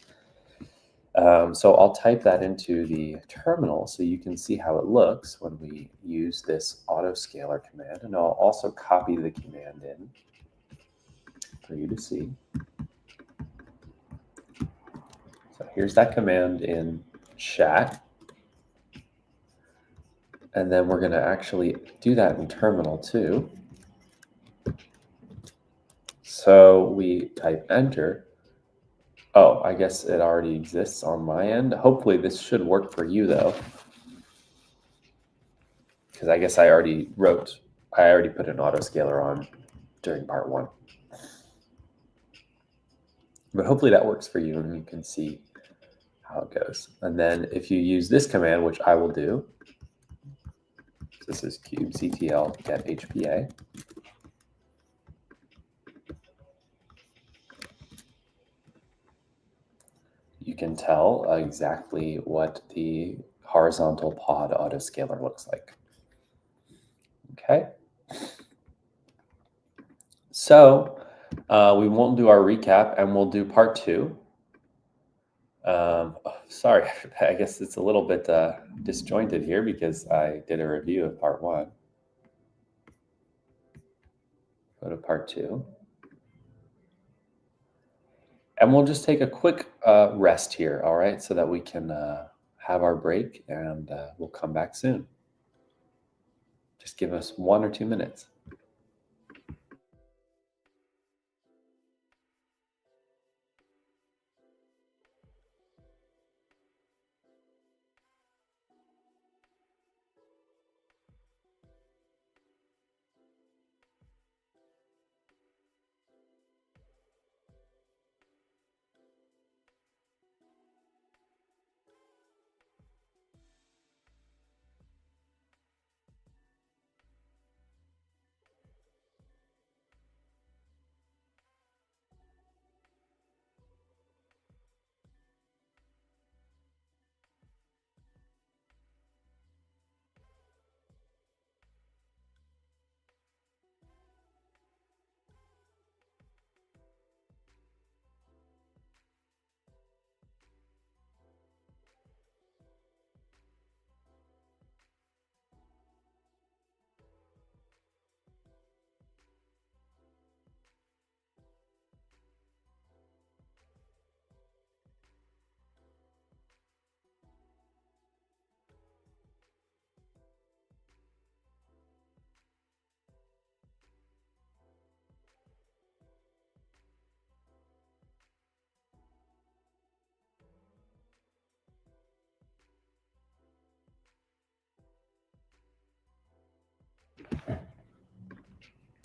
So I'll type that into the terminal so you can see how it looks when we use this autoscaler command. And I'll also copy the command in for you to see. So So here's that command in chat. And then we're going to actually do that in terminal too. So we type enter. Oh, I guess it already exists on my end. Hopefully this should work for you though. Because I guess I already put an autoscaler on during part 1. But hopefully that works for you and you can see how it goes. And then if you use this command, which I will do, this is kubectl get HPA. You can tell exactly what the horizontal pod autoscaler looks like. Okay. So we won't do our recap and we'll do part 2. Sorry, I guess it's a little bit disjointed here because I did a review of part 1. Go to part 2. And we'll just take a quick rest here, all right, so that we can have our break and we'll come back soon. Just give us 1 or 2 minutes.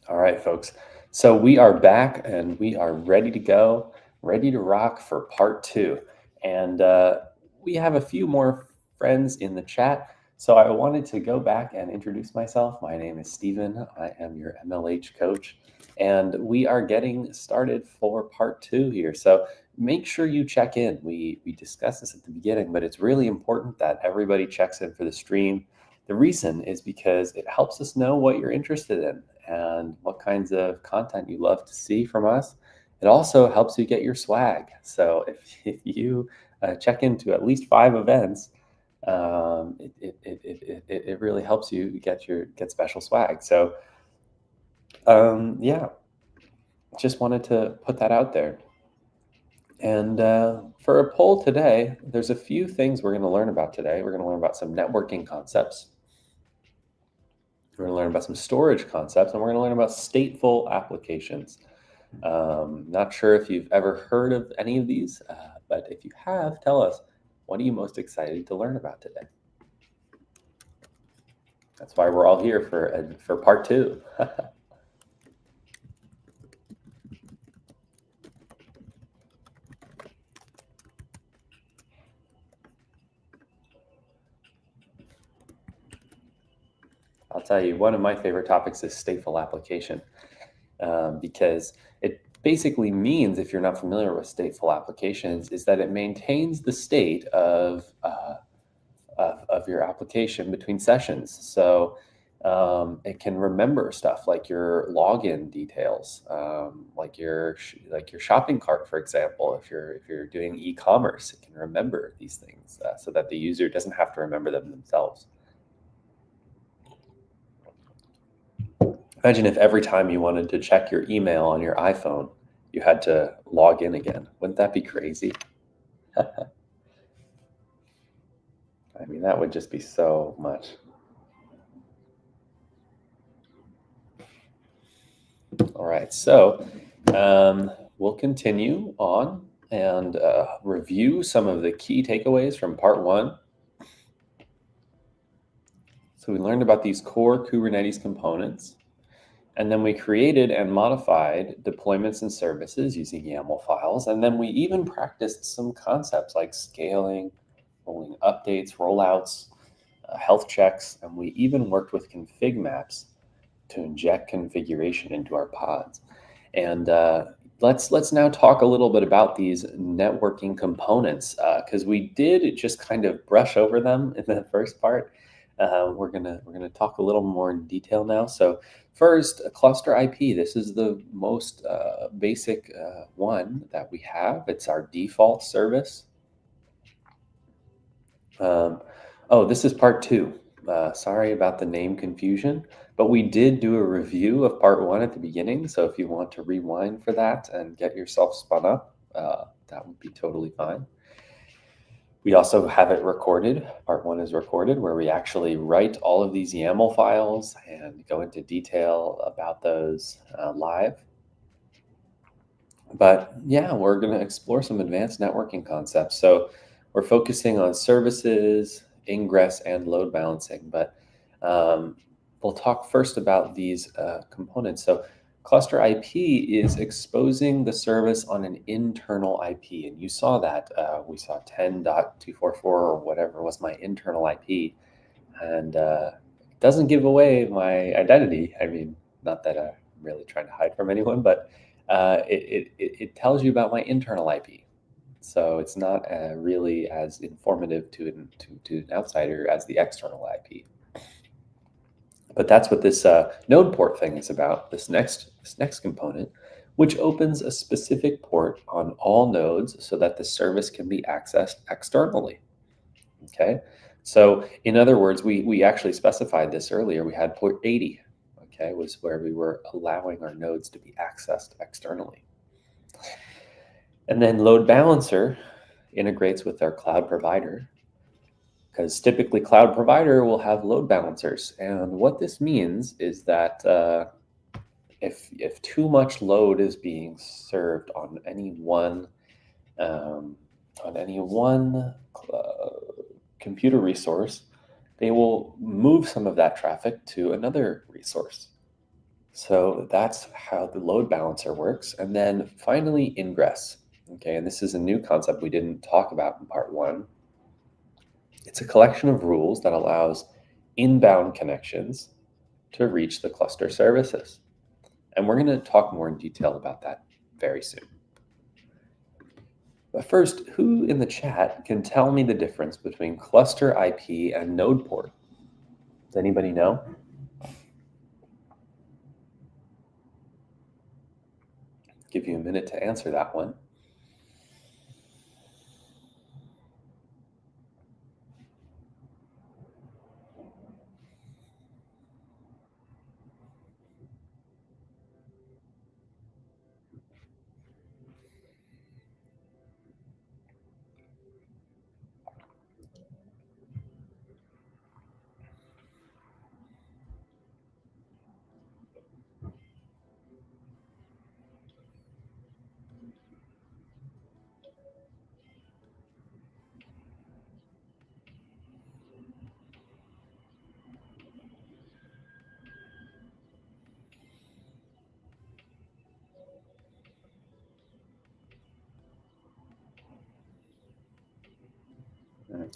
All right, folks. So we are back and we are ready to go, ready to rock for part 2. And we have a few more friends in the chat. So I wanted to go back and introduce myself. My name is Steven. I am your MLH coach. And we are getting started for part 2 here. So make sure you check in. We discussed this at the beginning, but it's really important that everybody checks in for the stream. The reason is because it helps us know what you're interested in and what kinds of content you love to see from us. It also helps you get your swag. So if you check into at least 5 events, it really helps you get special swag. So yeah, just wanted to put that out there. And for a poll today, there's a few things we're going to learn about today. We're going to learn about some networking concepts. We're going to learn about some storage concepts, and we're going to learn about stateful applications. Not sure if you've ever heard of any of these, but if you have, tell us, what are you most excited to learn about today? That's why we're all here for part 2. I'll tell you, one of my favorite topics is stateful application, because it basically means, if you're not familiar with stateful applications, is that it maintains the state of your application between sessions. So it can remember stuff like your login details, like your shopping cart, for example. If you're doing e-commerce, it can remember these things so that the user doesn't have to remember them themselves. Imagine if every time you wanted to check your email on your iPhone, you had to log in again. Wouldn't that be crazy? I mean, that would just be so much. All right, so we'll continue on and review some of the key takeaways from part one. So we learned about these core Kubernetes components, and then we created and modified deployments and services using YAML files, and then we even practiced some concepts like scaling, rolling updates, rollouts, health checks, and we even worked with config maps to inject configuration into our pods. And let's now talk a little bit about these networking components because we did just kind of brush over them in the first part. We're gonna talk a little more in detail now. So first, a cluster IP. This is the most basic one that we have. It's our default service. Oh, this is part two. Sorry about the name confusion, but we did do a review of part one at the beginning. So if you want to rewind for that and get yourself spun up, that would be totally fine. We also have it recorded. Part one is recorded, where we actually write all of these YAML files and go into detail about those live. But yeah, we're going to explore some advanced networking concepts. So we're focusing on services, ingress, and load balancing. But we'll talk first about these components. So cluster IP is exposing the service on an internal IP. And you saw that. We saw 10.244 or whatever was my internal IP. And it doesn't give away my identity. I mean, not that I'm really trying to hide from anyone, but it tells you about my internal IP. So it's not really as informative to an outsider as the external IP. But that's what this node port thing is about, this next component, which opens a specific port on all nodes so that the service can be accessed externally. Okay, so in other words, we actually specified this earlier. We had port 80, okay, was where we were allowing our nodes to be accessed externally. And then load balancer integrates with our cloud provider, because typically cloud provider will have load balancers. And what this means is that if too much load is being served on any one computer resource, they will move some of that traffic to another resource. So that's how the load balancer works. And then finally, ingress. Okay, and this is a new concept we didn't talk about in part one. It's a collection of rules that allows inbound connections to reach the cluster services. And we're going to talk more in detail about that very soon. But first, who in the chat can tell me the difference between cluster IP and node port? Does anybody know? Give you a minute to answer that one.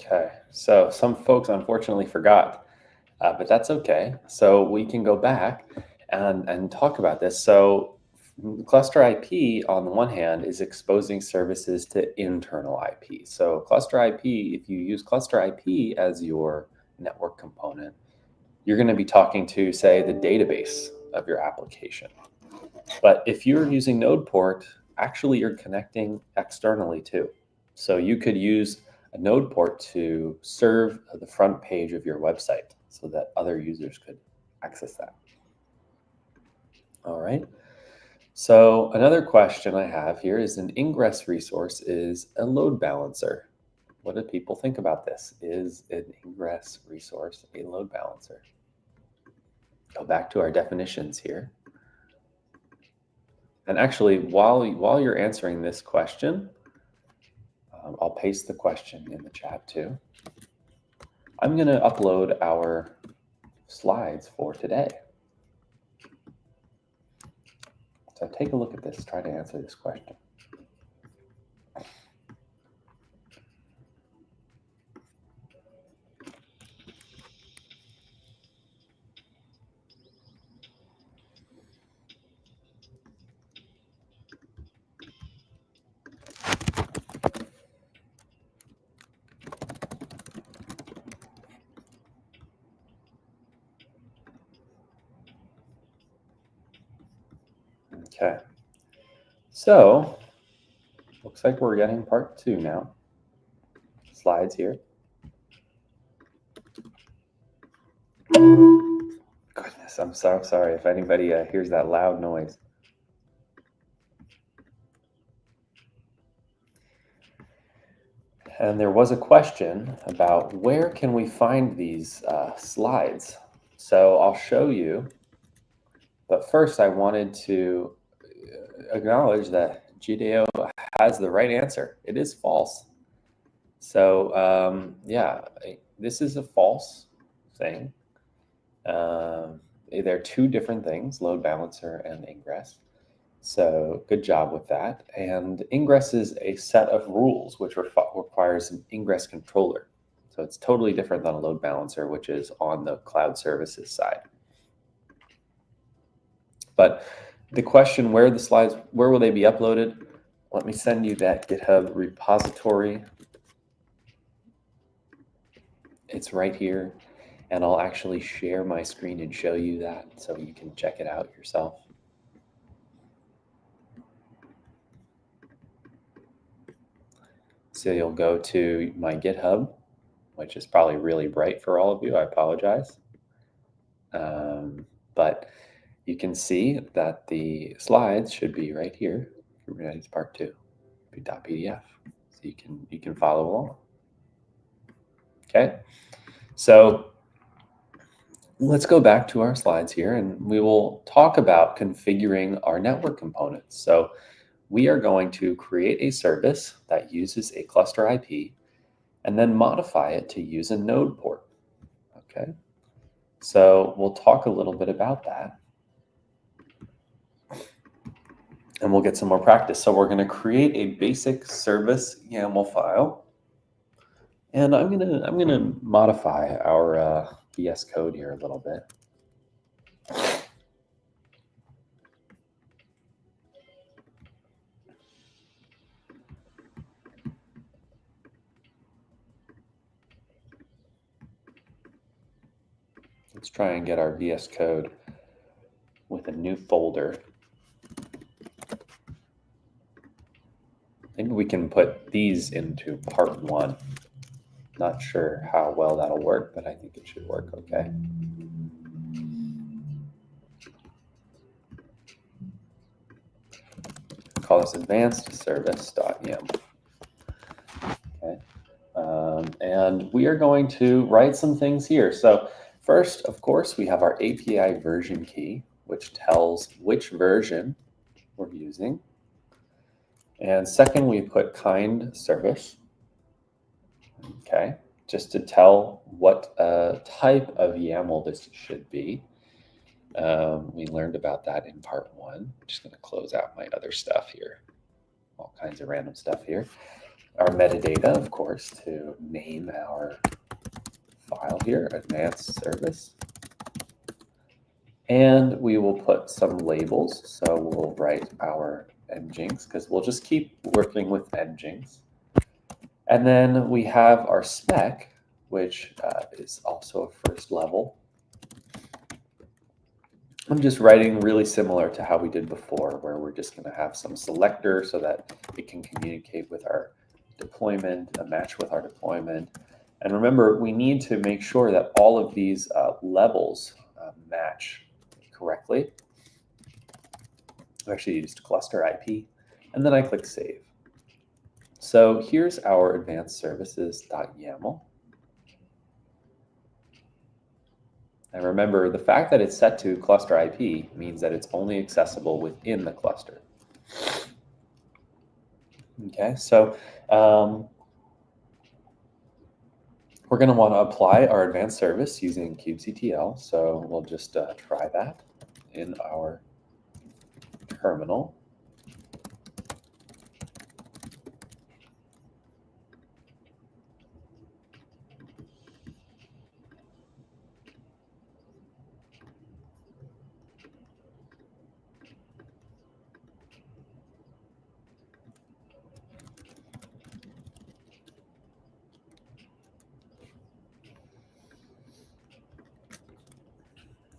Okay, so some folks unfortunately forgot, but that's okay. So we can go back and talk about this. So cluster IP, on the one hand, is exposing services to internal IP. So cluster IP, if you use cluster IP as your network component, you're going to be talking to, say, the database of your application. But if you're using node port, actually you're connecting externally too. So you could use a node port to serve the front page of your website so that other users could access that. All right. So another question I have here is an ingress resource is a load balancer. What do people think about this? Is an ingress resource a load balancer? Go back to our definitions here. And actually, while you're answering this question, I'll paste the question in the chat too. I'm going to upload our slides for today. So take a look at this, try to answer this question. Okay, so looks like we're getting part 2 now. Slides here. Goodness, I'm so sorry if anybody hears that loud noise. And there was a question about where can we find these slides. So I'll show you, but first I wanted to acknowledge that GDO has the right answer. It is false. So yeah, this is a false thing. They're two different things, load balancer and ingress. So good job with that. And ingress is a set of rules which requires an ingress controller. So it's totally different than a load balancer, which is on the cloud services side. But the question, where are the slides, where will they be uploaded? Let me send you that GitHub repository. It's right here. And I'll actually share my screen and show you that so you can check it out yourself. So you'll go to my GitHub, which is probably really bright for all of you. I apologize. But you can see that the slides should be right here. Kubernetes part 2, .pdf. So you can follow along. Okay. So let's go back to our slides here, and we will talk about configuring our network components. So we are going to create a service that uses a cluster IP and then modify it to use a node port. Okay. So we'll talk a little bit about that. And we'll get some more practice. So we're going to create a basic service YAML file. And I'm gonna modify our VS Code here a little bit. Let's try and get our VS Code with a new folder. Maybe we can put these into part 1. Not sure how well that'll work, but I think it should work okay. Call this advanced service.yaml. Okay. And we are going to write some things here. So first, of course, we have our API version key, which tells which version we're using. And second, we put kind service, okay, just to tell what type of YAML this should be. We learned about that in part 1. I'm just going to close out my other stuff here, all kinds of random stuff here. Our metadata, of course, to name our file here, advanced service. And we will put some labels. So we'll write our Nginx, because we'll just keep working with Nginx. And then we have our spec, which is also a first level. I'm just writing really similar to how we did before, where we're just going to have some selector so that it can communicate with our deployment, a match with our deployment. And remember, we need to make sure that all of these levels match correctly. I actually used cluster IP, and then I click save. So here's our advanced services.yaml. And remember, the fact that it's set to cluster IP means that it's only accessible within the cluster. Okay, so we're going to want to apply our advanced service using kubectl. So we'll just try that in our terminal.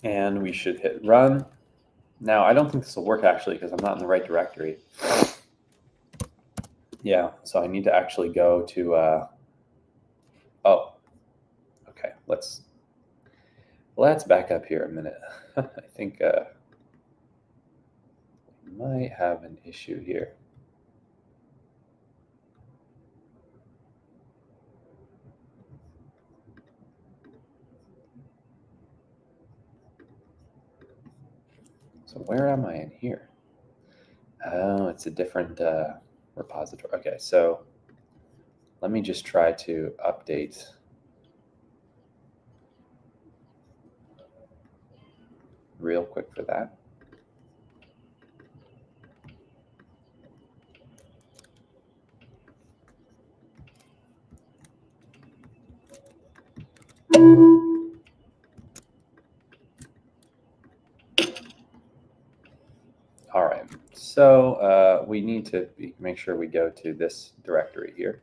And we should hit run. Now, I don't think this will work actually because I'm not in the right directory. Yeah, so I need to actually go to, oh, okay, let's back up here a minute. I think we might have an issue here. So where am I in here? Oh, it's a different repository. Okay, so let me just try to update. Real quick for that. All right, so we need to make sure we go to this directory here.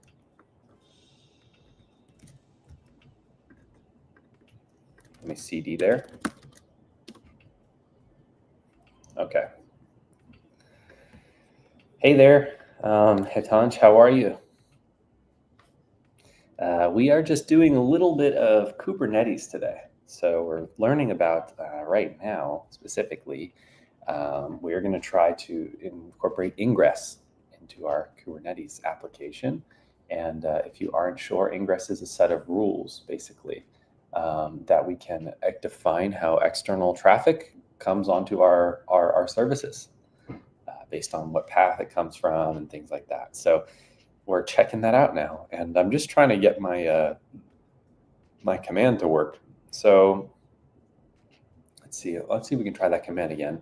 Let me CD there. Okay. Hey there, Hitanj, how are you? We are just doing a little bit of Kubernetes today. So we're learning about, right now, specifically, we're going to try to incorporate ingress into our Kubernetes application. And if you aren't sure, ingress is a set of rules, basically, that we can define how external traffic comes onto our services based on what path it comes from and things like that. So we're checking that out now, and I'm just trying to get my my command to work. So let's see if we can try that command again.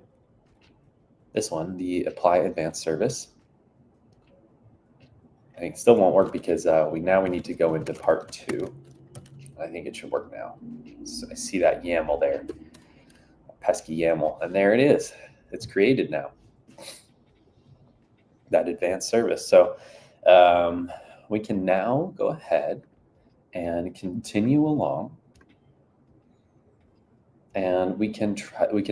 This one, the apply advanced service. I think it still won't work because we need to go into part 2. I think it should work now. So I see that YAML there, pesky YAML, and there it is. It's created now. That advanced service. So we can now go ahead and continue along, and we can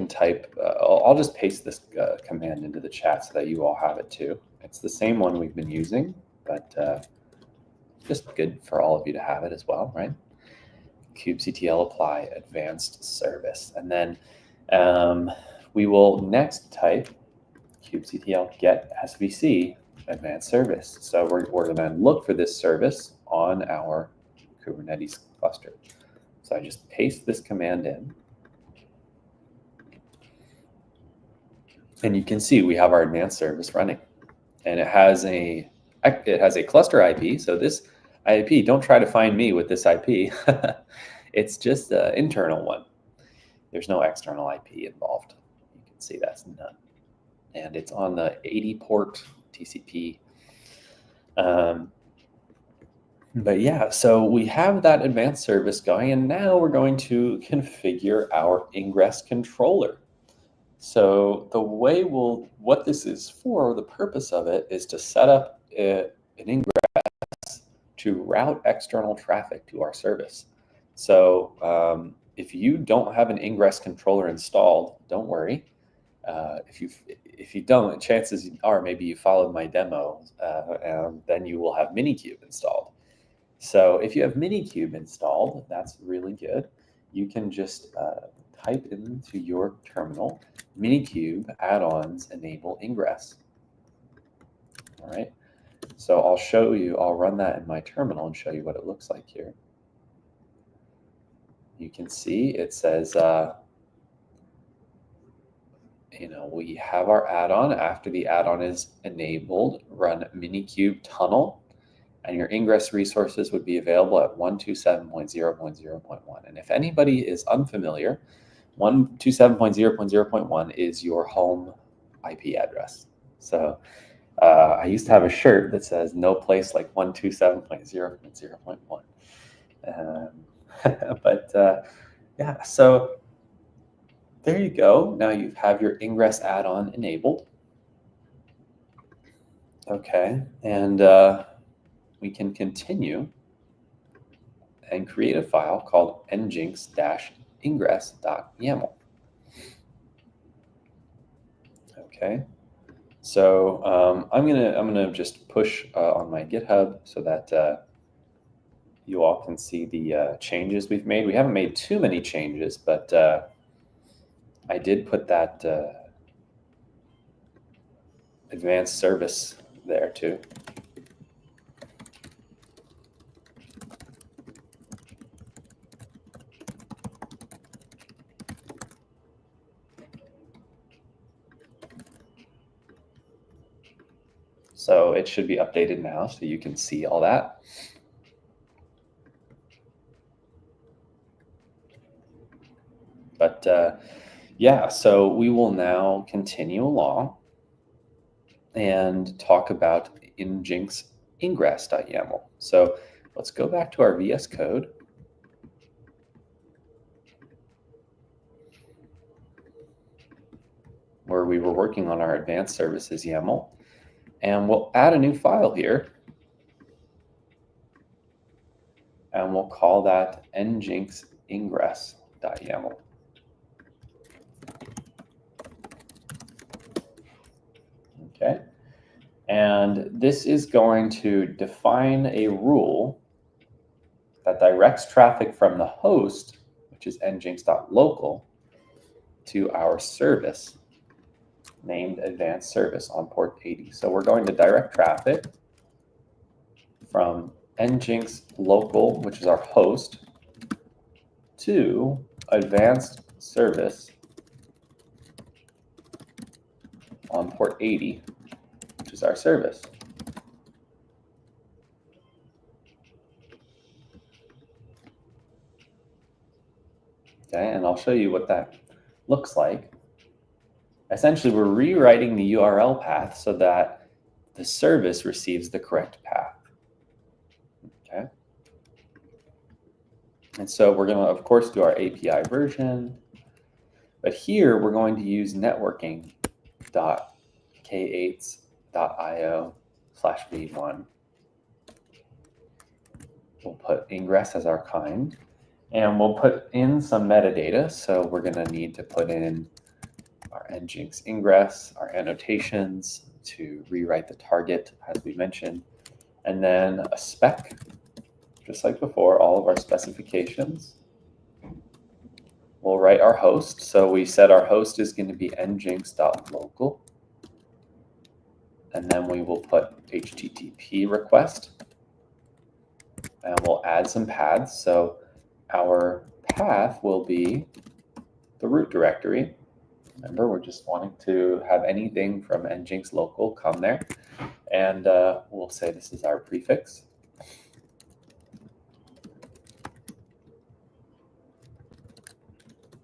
type. I'll just paste this command into the chat so that you all have it too. It's the same one we've been using, but just good for all of you to have it as well, right? kubectl apply advanced service, and then we will next type kubectl get svc advanced service. So we're going to look for this service on our Kubernetes cluster. So I just paste this command in, and you can see we have our advanced service running, and it has a cluster IP. So this IP, don't try to find me with this IP. It's just an internal one. There's no external IP involved. You can see that's none. And it's on the 80 port TCP. But yeah, so we have that advanced service going, and now we're going to configure our ingress controller. So the way what this is for, the purpose of it is to set up an ingress to route external traffic to our service. So if you don't have an ingress controller installed, don't worry. If you don't, chances are maybe you followed my demo, and then you will have Minikube installed. So if you have Minikube installed, that's really good. You can just type into your terminal Minikube add-ons enable ingress. All right, so I'll run that in my terminal and show you what it looks like here. You can see it says, we have our add-on. After the add-on is enabled, run Minikube tunnel, and your ingress resources would be available at 127.0.0.1. And if anybody is unfamiliar, 127.0.0.1 is your home IP address. So I used to have a shirt that says no place like 127.0.0.1. But yeah, so there you go. Now you have your ingress add-on enabled. Okay, and we can continue and create a file called nginx-ingress.yaml. Okay, so I'm gonna just push on my GitHub so that you all can see the changes we've made. We haven't made too many changes, but I did put that advanced service there too. So it should be updated now so you can see all that. But yeah, so we will now continue along and talk about nginx ingress.yaml. So let's go back to our VS Code. Where we were working on our advanced services YAML. And we'll add a new file here. And we'll call that nginx ingress.yaml. Okay. And this is going to define a rule that directs traffic from the host, which is nginx.local, to our service named advanced service on port 80. So we're going to direct traffic from nginx local, which is our host, to advanced service on port 80, which is our service. Okay, and I'll show you what that looks like. Essentially, we're rewriting the URL path so that the service receives the correct path. Okay. And so we're going to, of course, do our API version. But here, we're going to use networking.k8s.io/v1. We'll put ingress as our kind. And we'll put in some metadata. So we're going to need to put in our nginx ingress, our annotations to rewrite the target, as we mentioned, and then a spec, just like before, all of our specifications. We'll write our host. So we said our host is going to be nginx.local. And then we will put HTTP request. And we'll add some paths. So our path will be the root directory. Remember, we're just wanting to have anything from nginx local come there. And we'll say this is our prefix.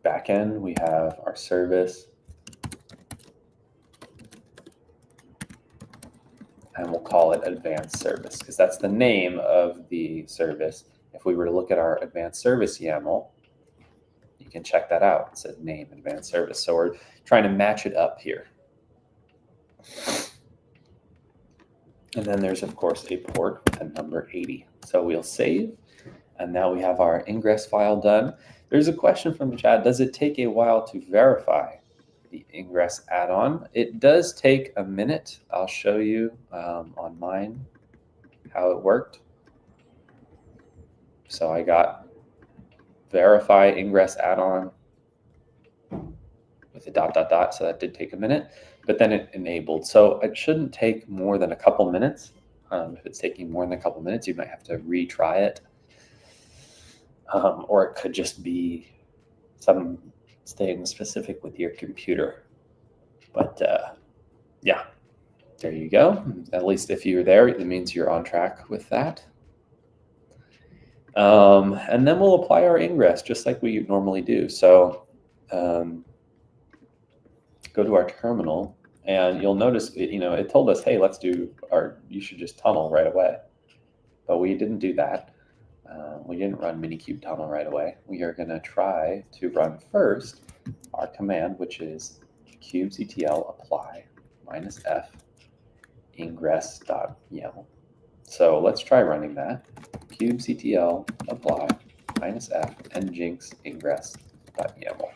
Backend, we have our service. And we'll call it advanced service because that's the name of the service. If we were to look at our advanced service YAML, you can check that out. It says name advanced service. So we're trying to match it up here. And then there's, of course, a port with a number 80. So we'll save. And now we have our ingress file done. There's a question from the chat. Does it take a while to verify the ingress add-on? It does take a minute. I'll show you on mine how it worked. So I got verify ingress add-on. with a dot, dot, dot. So that did take a minute, but then it enabled. So it shouldn't take more than a couple minutes. If it's taking more than a couple minutes, you might have to retry it. Or it could just be something specific with your computer. But yeah, there you go. At least if you're there, it means you're on track with that. And then we'll apply our ingress just like we normally do. So go to our terminal, and you'll notice, it told us, hey, you should just tunnel right away. But we didn't do that. We didn't run minikube tunnel right away. We are going to try to run first our command, which is kubectl apply -f ingress.yaml. So let's try running that. Kubectl apply -f nginx ingress.yaml.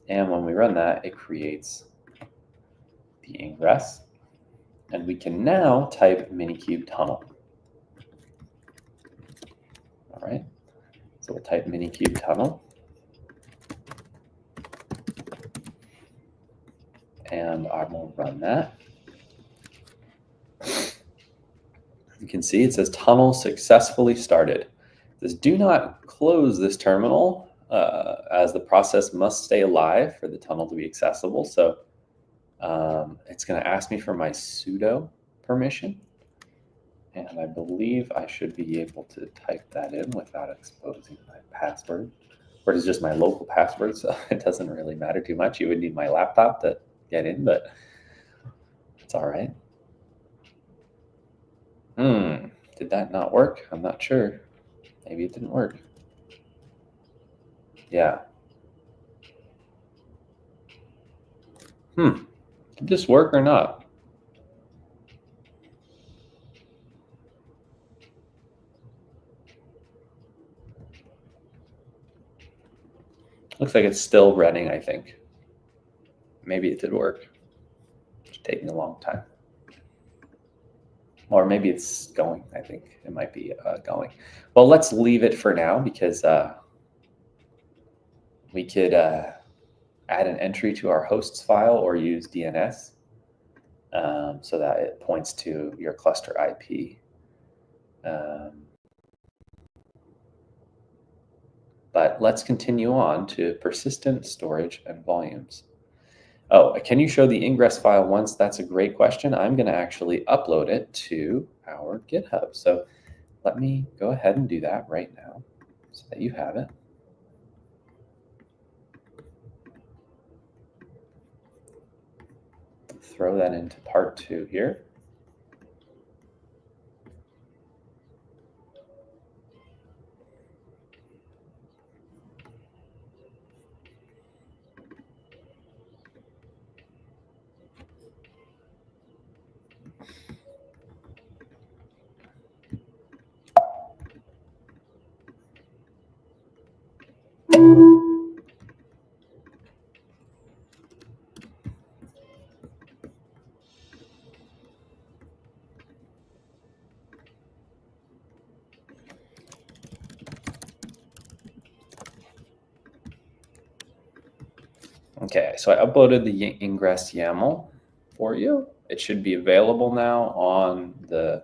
And when we run that, it creates the ingress. And we can now type minikube tunnel. All right. So we'll type minikube tunnel. And I will run that. You can see it says tunnel successfully started. It says do not close this terminal as the process must stay alive for the tunnel to be accessible. So it's going to ask me for my sudo permission. And I believe I should be able to type that in without exposing my password. Or it's just my local password, so it doesn't really matter too much. You would need my laptop to get in, but it's all right. Did that not work? I'm not sure. Maybe it didn't work. Yeah. Did this work or not? Looks like it's still running, I think. Maybe it did work. It's taking a long time. Or maybe it's going. I think it might be going. Well, let's leave it for now because we could add an entry to our hosts file or use DNS so that it points to your cluster IP. But let's continue on to persistent storage and volumes. Oh, can you show the ingress file once? That's a great question. I'm going to actually upload it to our GitHub. So let me go ahead and do that right now so that you have it. Throw that into part 2 here. Okay, so I uploaded the ingress YAML for you. It should be available now on the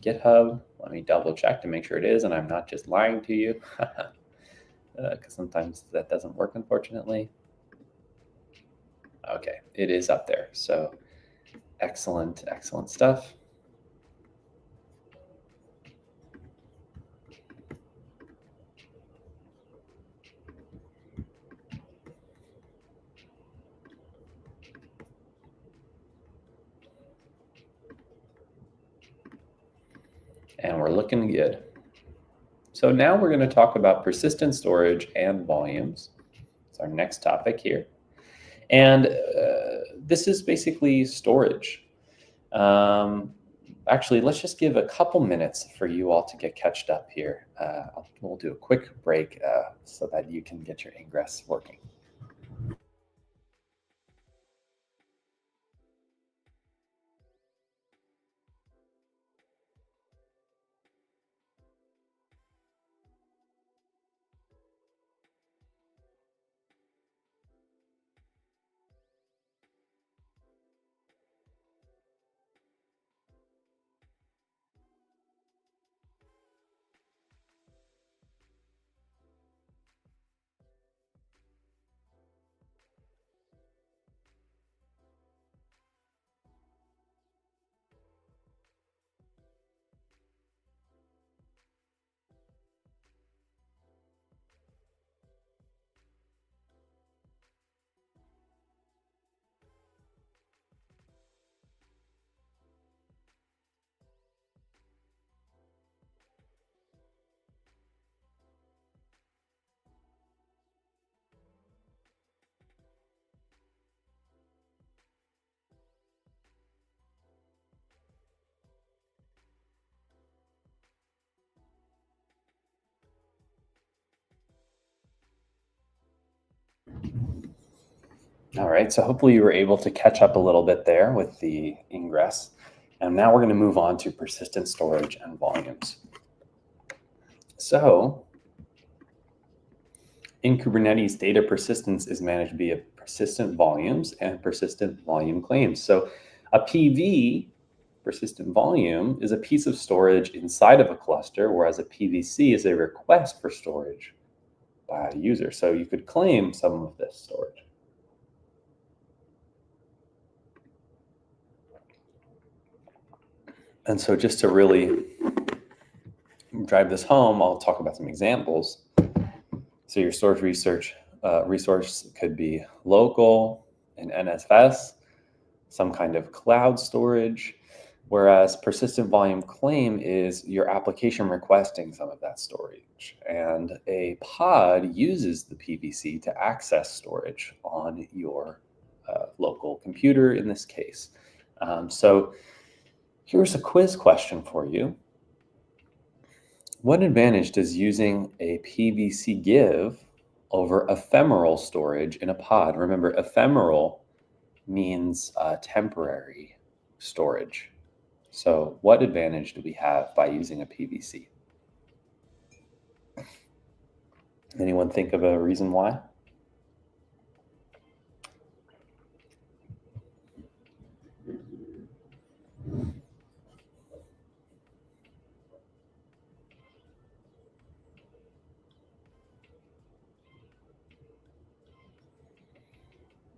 GitHub. Let me double check to make sure it is, and I'm not just lying to you, because sometimes that doesn't work, unfortunately. Okay, it is up there. So excellent, excellent stuff. And we're looking good. So now we're going to talk about persistent storage and volumes. It's our next topic here. And this is basically storage. Actually, let's just give a couple minutes for you all to get catched up here. We'll do a quick break so that you can get your ingress working. All right, so hopefully you were able to catch up a little bit there with the ingress. And now we're going to move on to persistent storage and volumes. So in Kubernetes, data persistence is managed via persistent volumes and persistent volume claims. So a PV, persistent volume, is a piece of storage inside of a cluster, whereas a PVC is a request for storage by a user. So you could claim some of this storage. And so just to really drive this home, I'll talk about some examples. So your storage resource could be local, an NFS, some kind of cloud storage, whereas persistent volume claim is your application requesting some of that storage. And a pod uses the PVC to access storage on your local computer in this case. So here's a quiz question for you. What advantage does using a PVC give over ephemeral storage in a pod? Remember, ephemeral means temporary storage. So what advantage do we have by using a PVC? Anyone think of a reason why?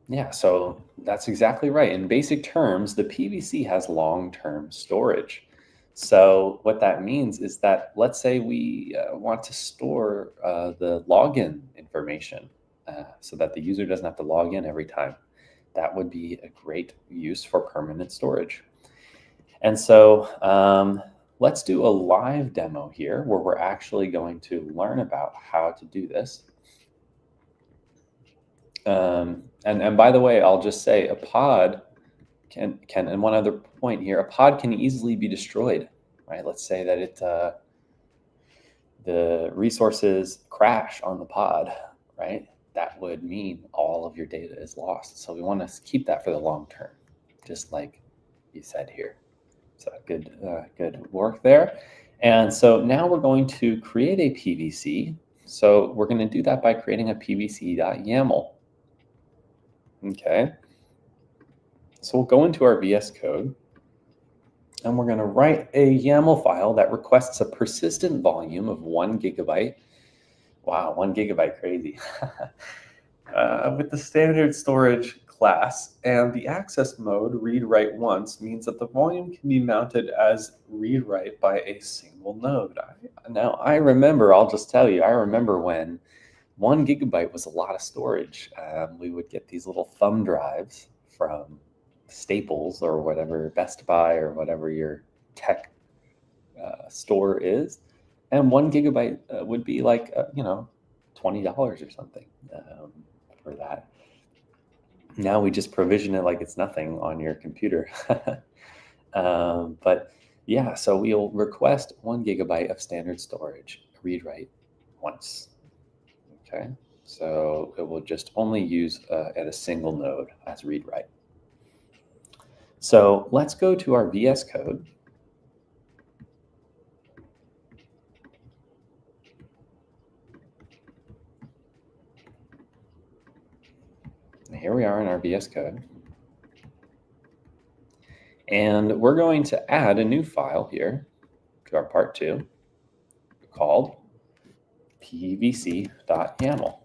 Yeah, so that's exactly right. In basic terms, the PVC has long-term storage. So what that means is that, let's say we want to store the login information so that the user doesn't have to log in every time. That would be a great use for permanent storage. And so let's do a live demo here where we're actually going to learn about how to do this. And by the way, I'll just say a pod can, and one other point here, a pod can easily be destroyed, right? Let's say that the resources crash on the pod, right? That would mean all of your data is lost. So we want to keep that for the long term, just like you said here. So good work there. And so now we're going to create a PVC. So we're going to do that by creating a pvc.yaml. Okay. So we'll go into our VS Code and we're going to write a YAML file that requests a persistent volume of 1 gigabyte. Wow, 1 gigabyte, crazy. With the standard storage class, and the access mode read write once means that the volume can be mounted as read write by a single node. Now I remember, I'll just tell you, I remember when 1 gigabyte was a lot of storage. We would get these little thumb drives from Staples or whatever, Best Buy or whatever your tech store is, and 1 gigabyte would be like $20 or something for that. Now we just provision it like it's nothing on your computer. But yeah, so we'll request 1 gigabyte of standard storage, read write once. Okay, so it will just only use at a single node as read write. So let's go to our VS Code. And here we are in our VS Code. And we're going to add a new file here to our part 2 called pvc.yaml.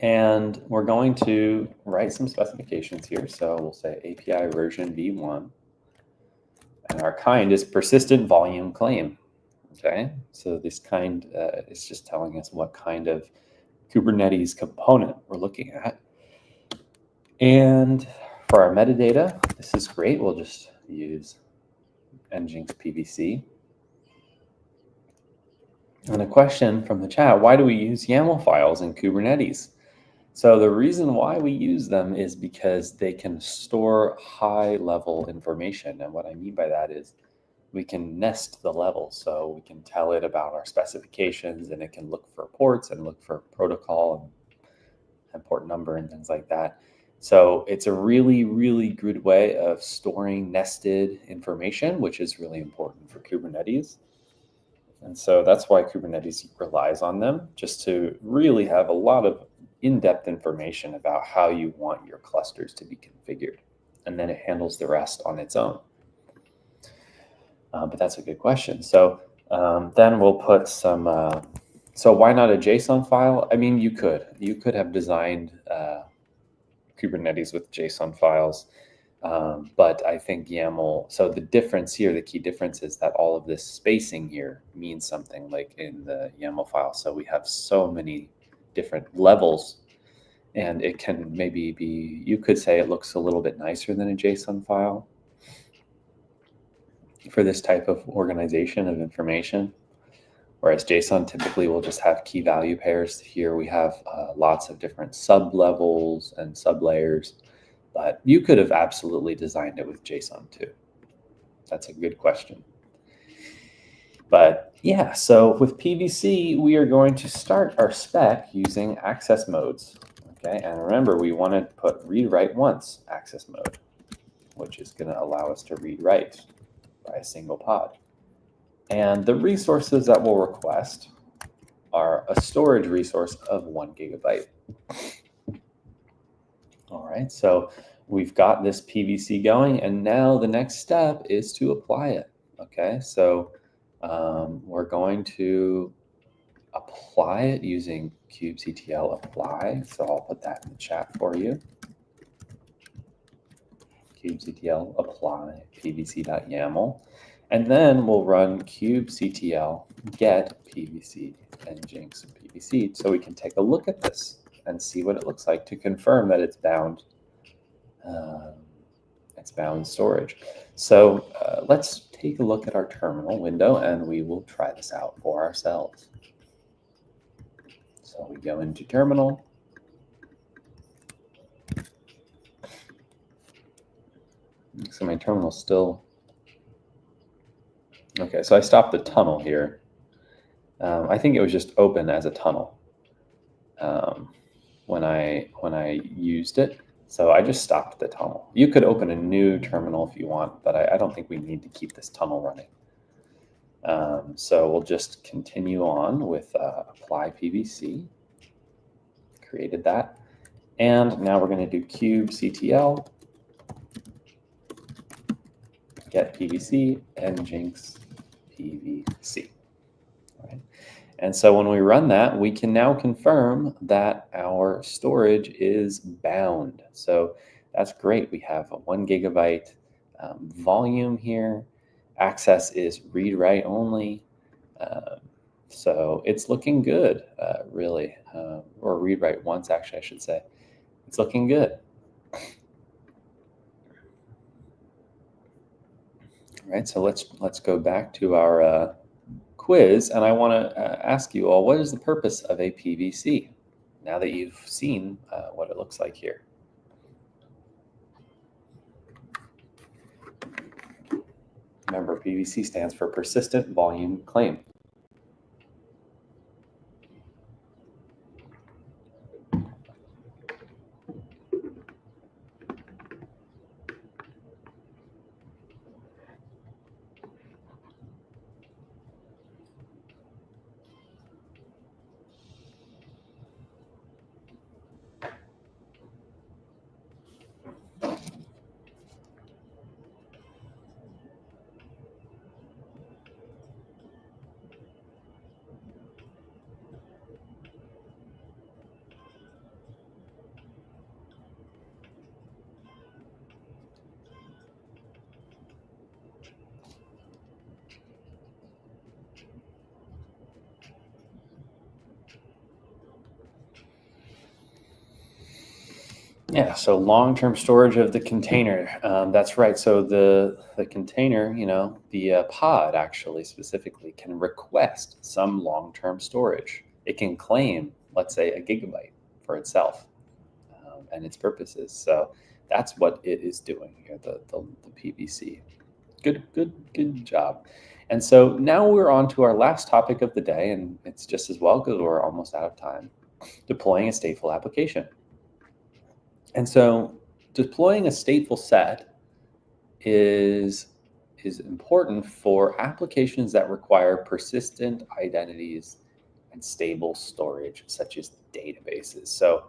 And we're going to write some specifications here. So we'll say API version v1. And our kind is persistent volume claim. Okay, so this kind is just telling us what kind of Kubernetes component we're looking at. And for our metadata, this is great. We'll just use nginx PVC. And a question from the chat, why do we use YAML files in Kubernetes? So the reason why we use them is because they can store high-level information. And what I mean by that is we can nest the levels. So we can tell it about our specifications, and it can look for ports and look for protocol and and port number and things like that. So it's a really, really good way of storing nested information, which is really important for Kubernetes. And so that's why Kubernetes relies on them, just to really have a lot of in-depth information about how you want your clusters to be configured. And then it handles the rest on its own. But that's a good question. So then we'll put some, so why not a JSON file? I mean, you could have designed Kubernetes with JSON files. But I think YAML, so the difference here, the key difference is that all of this spacing here means something like in the YAML file. So we have so many different levels, and it can maybe be, you could say it looks a little bit nicer than a JSON file for this type of organization of information. Whereas JSON typically will just have key value pairs. Here we have lots of different sub levels and sub layers. But you could have absolutely designed it with JSON too. That's a good question. But yeah, so with PVC, we are going to start our spec using access modes. Okay, and remember, we want to put read write once access mode, which is going to allow us to read write by a single pod. And the resources that we'll request are a storage resource of 1 GB. All right, so we've got this PVC going, and now the next step is to apply it. Okay, so we're going to apply it using kubectl apply. So I'll put that in the chat for you. Kubectl apply pvc.yaml. And then we'll run kubectl get pvc nginx pvc so we can take a look at this and see what it looks like to confirm that it's bound storage. So let's take a look at our terminal window and we will try this out for ourselves. So we go into terminal. So my terminal's still, okay, so I stopped the tunnel here. I think it was just open as a tunnel when I used it. So I just stopped the tunnel. You could open a new terminal if you want, but I don't think we need to keep this tunnel running. So we'll just continue on with apply PVC. Created that. And now we're going to do kubectl get PVC nginx PVC. All right. And so when we run that, we can now confirm that our storage is bound. So that's great. We have a 1 GB volume here. Access is read-write only. So it's looking good, really. Or read-write once, actually, I should say. It's looking good. All right, so let's go back to our quiz, and I want to ask you all, what is the purpose of a PVC? Now that you've seen what it looks like here. Remember, PVC stands for persistent volume claim. Yeah, so long-term storage of the container. That's right. So the container, the pod actually specifically can request some long-term storage. It can claim, let's say, 1 GB for itself and its purposes. So that's what it is doing here, the PVC. Good job. And so now we're on to our last topic of the day, and it's just as well because we're almost out of time. Deploying a stateful application. And so deploying a stateful set is important for applications that require persistent identities and stable storage, such as databases. So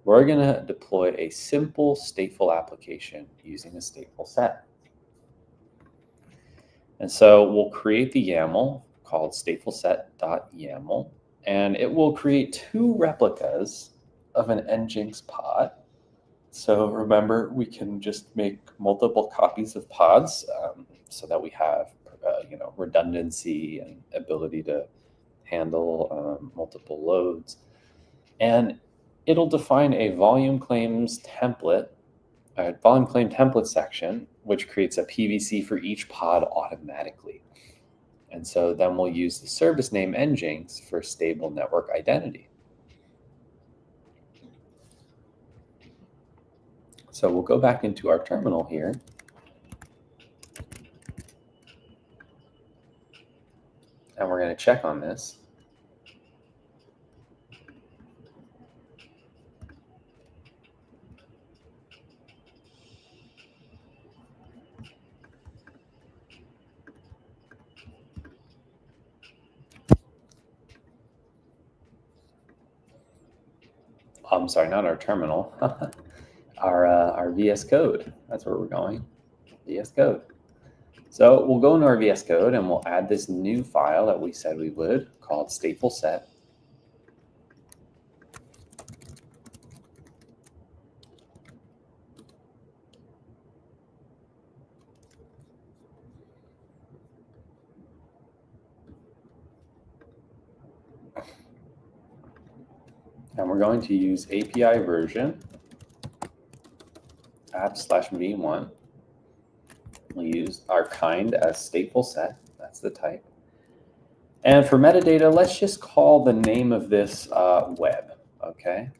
we're going to deploy a simple stateful application using a stateful set. And so we'll create the YAML called statefulset.yaml, and it will create 2 replicas of an Nginx pod. So remember, we can just make multiple copies of pods so that we have redundancy and ability to handle multiple loads. And it'll define a volume claim template section, which creates a PVC for each pod automatically. And so then we'll use the service name Nginx for stable network identity. So we'll go back into our terminal here. And we're going to check on this. I'm sorry, not our terminal, our VS Code. That's where we're going, VS Code. So we'll go into our VS Code and we'll add this new file that we said we would called stateful set. And we're going to use API version app/v1. We'll use our kind as stateful set. That's the type. And for metadata, let's just call the name of this web, okay?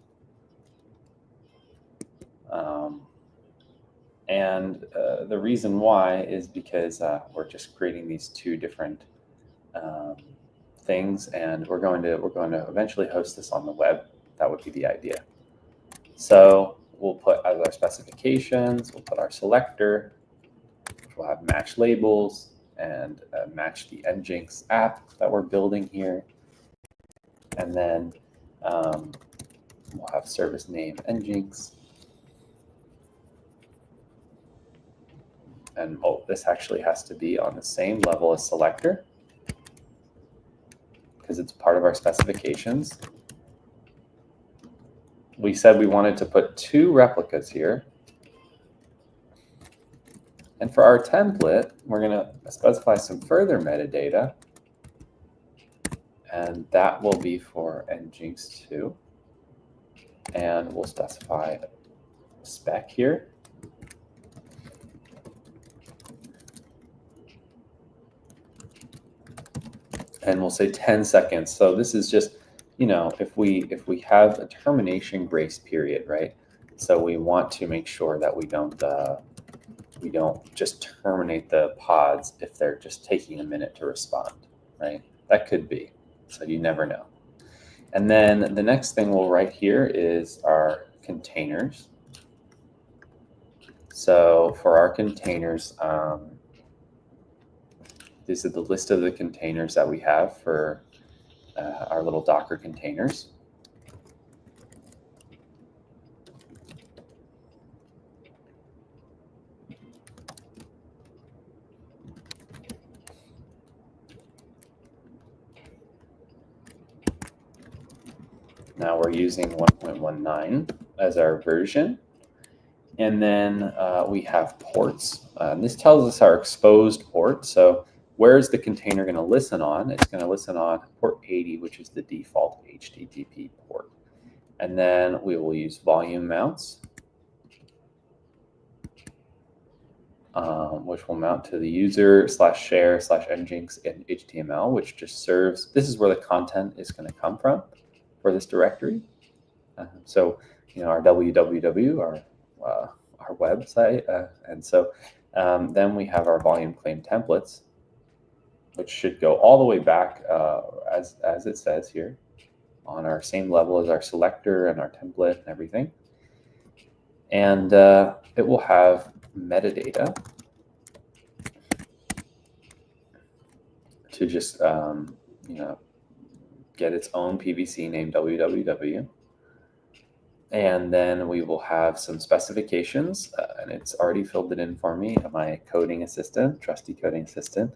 The reason why is because we're just creating these 2 different things, and we're going to eventually host this on the web. That would be the idea. So we'll put as our specifications, we'll put our selector, which will have match labels and match the Nginx app that we're building here. And then we'll have service name Nginx. And this actually has to be on the same level as selector because it's part of our specifications. We said we wanted to put 2 replicas here. And for our template, we're going to specify some further metadata. And that will be for Nginx 2. And we'll specify spec here. And we'll say 10 seconds. So this is just, if we have a termination grace period, right? So we want to make sure that we don't just terminate the pods if they're just taking a minute to respond, right? That could be, so you never know. And then the next thing we'll write here is our containers. So for our containers, this is the list of the containers that we have for our little Docker containers. Now we're using 1.19 as our version. And then we have ports. And this tells us our exposed port. So where is the container going to listen on? It's going to listen on port 80, which is the default HTTP port. And then we will use volume mounts, which will mount to the user/share/nginx in HTML, which just serves, this is where the content is going to come from for this directory. So, our www, our website. And so then we have our volume claim templates, which should go all the way back as it says here on our same level as our selector and our template and everything. And it will have metadata to just get its own PVC named www. And then we will have some specifications, and it's already filled it in for me, my coding assistant, trusty coding assistant,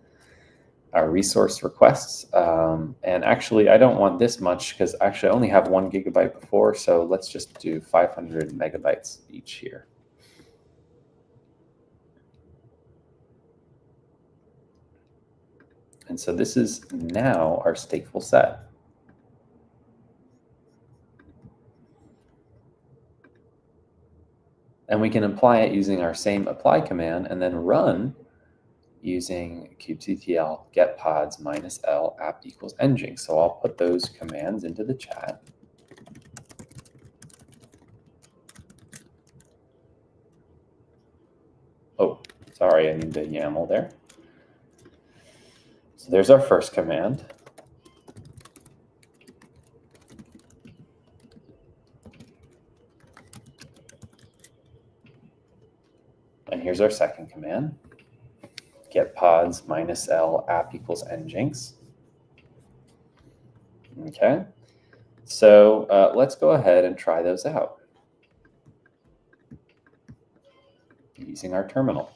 our resource requests. And actually, I don't want this much because actually I only have 1 gigabyte before, so let's just do 500 megabytes each here. And so this is now our stateful set. And we can apply it using our same apply command and then run using kubectl get pods -l app equals nging. So I'll put those commands into the chat. Oh, sorry, I need the YAML there. So there's our first command. And here's our second command. Get pods -l app equals nginx. Okay, so let's go ahead and try those out using our terminal.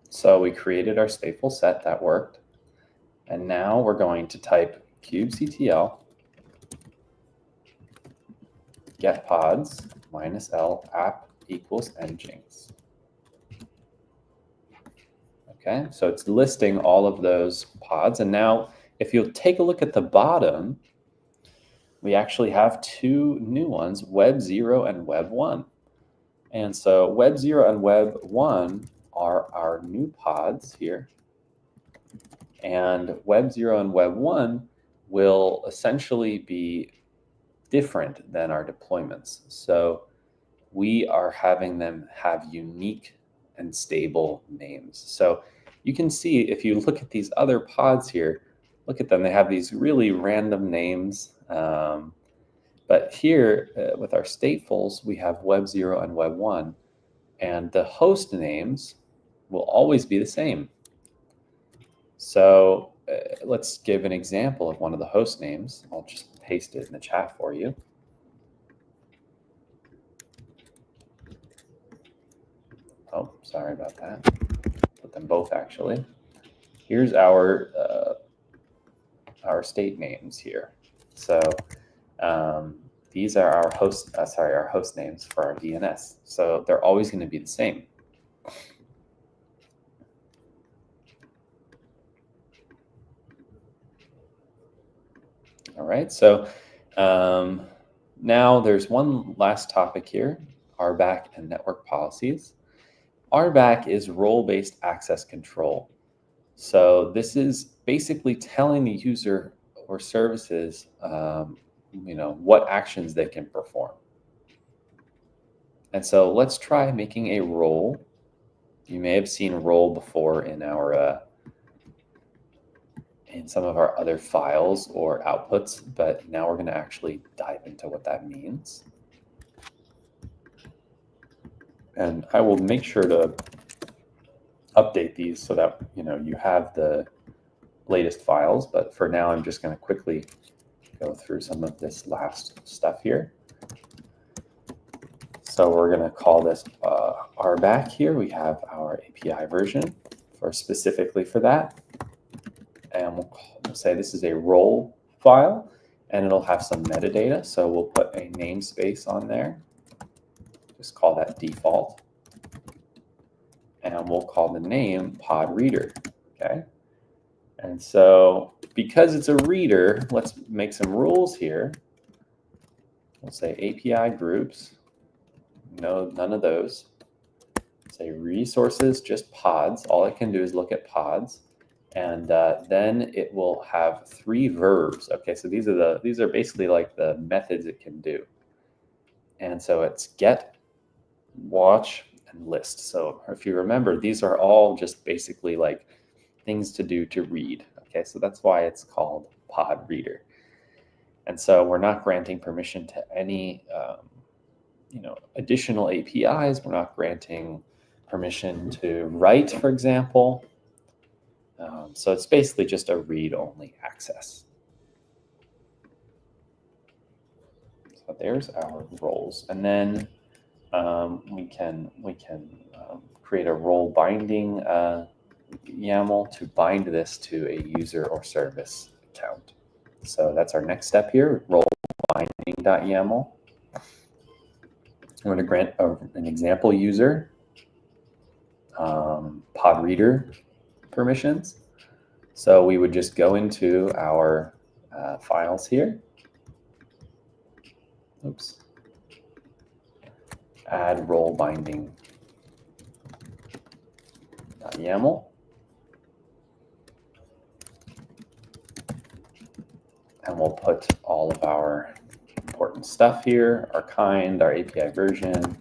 So we created our stateful set, that worked. And now we're going to type kubectl get pods -l app equals nginx. Okay, so it's listing all of those pods. And now if you'll take a look at the bottom, we actually have 2 new ones, Web 0 and Web 1. And so Web 0 and Web 1 are our new pods here. And Web 0 and Web 1 will essentially be different than our deployments. So we are having them have unique and stable names. So you can see if you look at these other pods here, look at them, they have these really random names. But here with our statefuls, we have Web 0 and Web 1, and the host names will always be the same. So let's give an example of one of the host names. I'll just paste it in the chat for you. Oh, sorry about that. Put them both actually. Here's our state names here. So these are our host names for our DNS. So they're always going to be the same. All right, so now there's one last topic here, RBAC and network policies. RBAC is role-based access control. So this is basically telling the user or services, what actions they can perform. And so let's try making a role. You may have seen role before in our in some of our other files or outputs, but now we're going to actually dive into what that means. And I will make sure to update these so that you have the latest files, but for now I'm just going to quickly go through some of this last stuff here. So we're going to call this RBAC here. We have our API version specifically for that. And we'll say this is a role file, and it'll have some metadata. So we'll put a namespace on there. Just call that default. And we'll call the name pod reader, okay? And so because it's a reader, let's make some rules here. We'll say API groups, no, none of those. Say resources, just pods. All it can do is look at pods. And then it will have 3 verbs. Okay, so these are basically like the methods it can do. And so it's get watch, and list. So if you remember, these are all just basically like things to do to read. Okay, so that's why it's called pod reader. And so we're not granting permission to any additional APIs. We're not granting permission to write, for example. So it's basically just a read-only access. So there's our roles, and then we can create a role binding YAML to bind this to a user or service account. So that's our next step here, role binding.yaml. We're going to grant an example user pod reader permissions. So we would just go into our files here. Oops. Add role binding .yaml. And we'll put all of our important stuff here, our kind, our API version,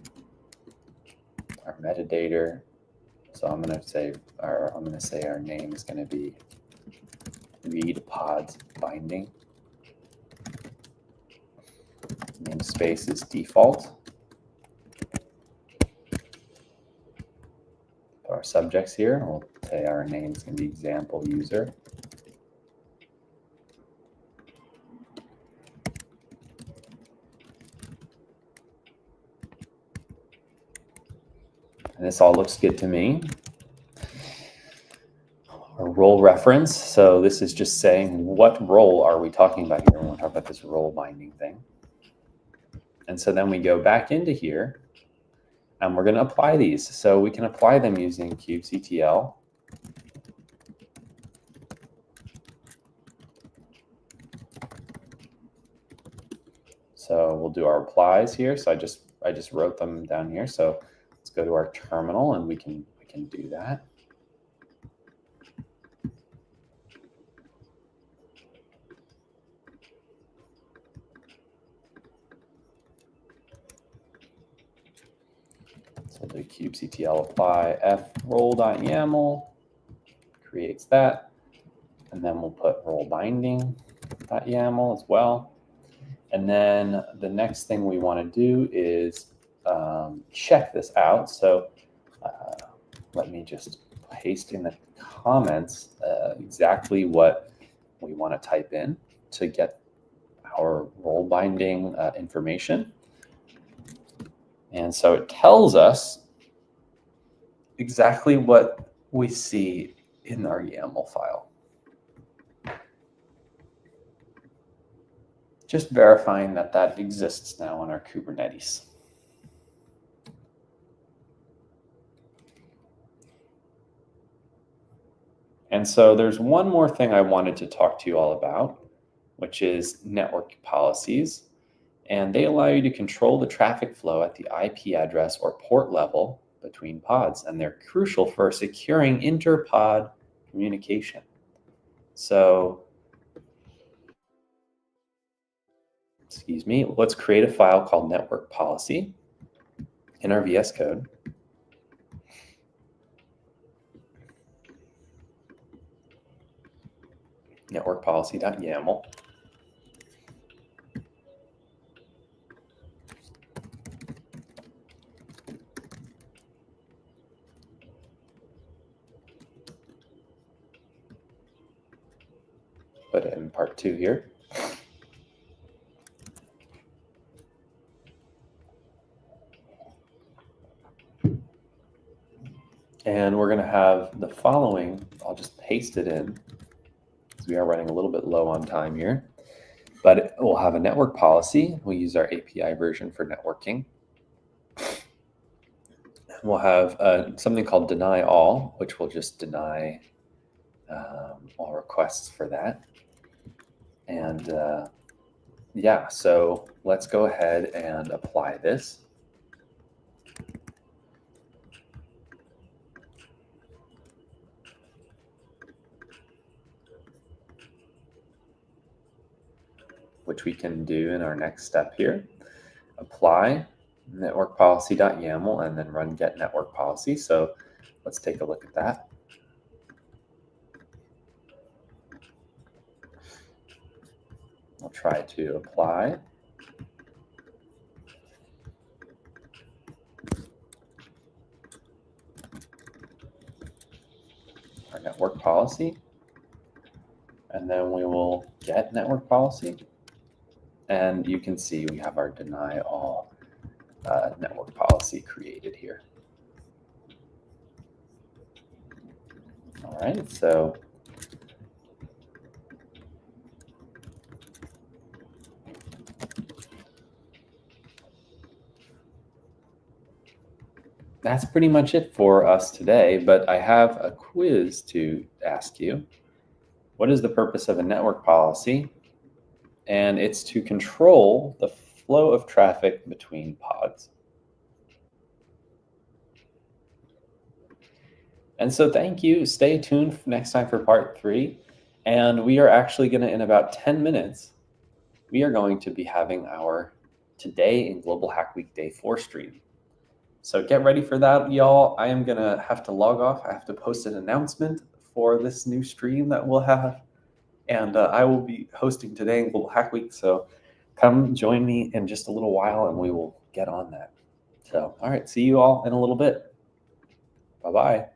our metadata. So I'm going to say our name is going to be read pods binding. Namespace is default. Our subjects here, we'll say our name is going to be example user. And this all looks good to me. A role reference. So this is just saying what role are we talking about here when we talk about this role binding thing. And so then we go back into here and we're going to apply these. So we can apply them using kubectl. So we'll do our applies here. So I just wrote them down here. So let's go to our terminal and we can do that. So the kubectl apply f role.yaml creates that, and then we'll put role binding.yaml as well. And then the next thing we want to do is check this out. So let me just paste in the comments exactly what we want to type in to get our role binding information. And so it tells us exactly what we see in our YAML file. Just verifying that that exists now on our Kubernetes. And so there's one more thing I wanted to talk to you all about, which is network policies. And they allow you to control the traffic flow at the IP address or port level between pods. And they're crucial for securing inter-pod communication. So, excuse me, let's create a file called network policy in our VS Code. Network policy.yaml. Put it in part 2 here. And we're going to have the following. I'll just paste it in because we are running a little bit low on time here. But we'll have a network policy. We'll use our API version for networking. We'll have something called deny all, which will just deny all requests for that. And yeah, so let's go ahead and apply this. Which we can do in our next step here. Apply, network policy.yaml and then run get network policy. So let's take a look at that. I'll try to apply. Our network policy, and then we will get network policy. And you can see we have our deny all network policy created here. All right, so that's pretty much it for us today, but I have a quiz to ask you. What is the purpose of a network policy? And it's to control the flow of traffic between pods. And so thank you. Stay tuned next time for part 3. And we are actually going to, in about 10 minutes, we are going to be having our Today in Global Hack Week Day 4 stream. So get ready for that, y'all. I am going to have to log off. I have to post an announcement for this new stream that we'll have. And I will be hosting Today in Global Hack Week. So come join me in just a little while and we will get on that. So, all right, see you all in a little bit. Bye-bye.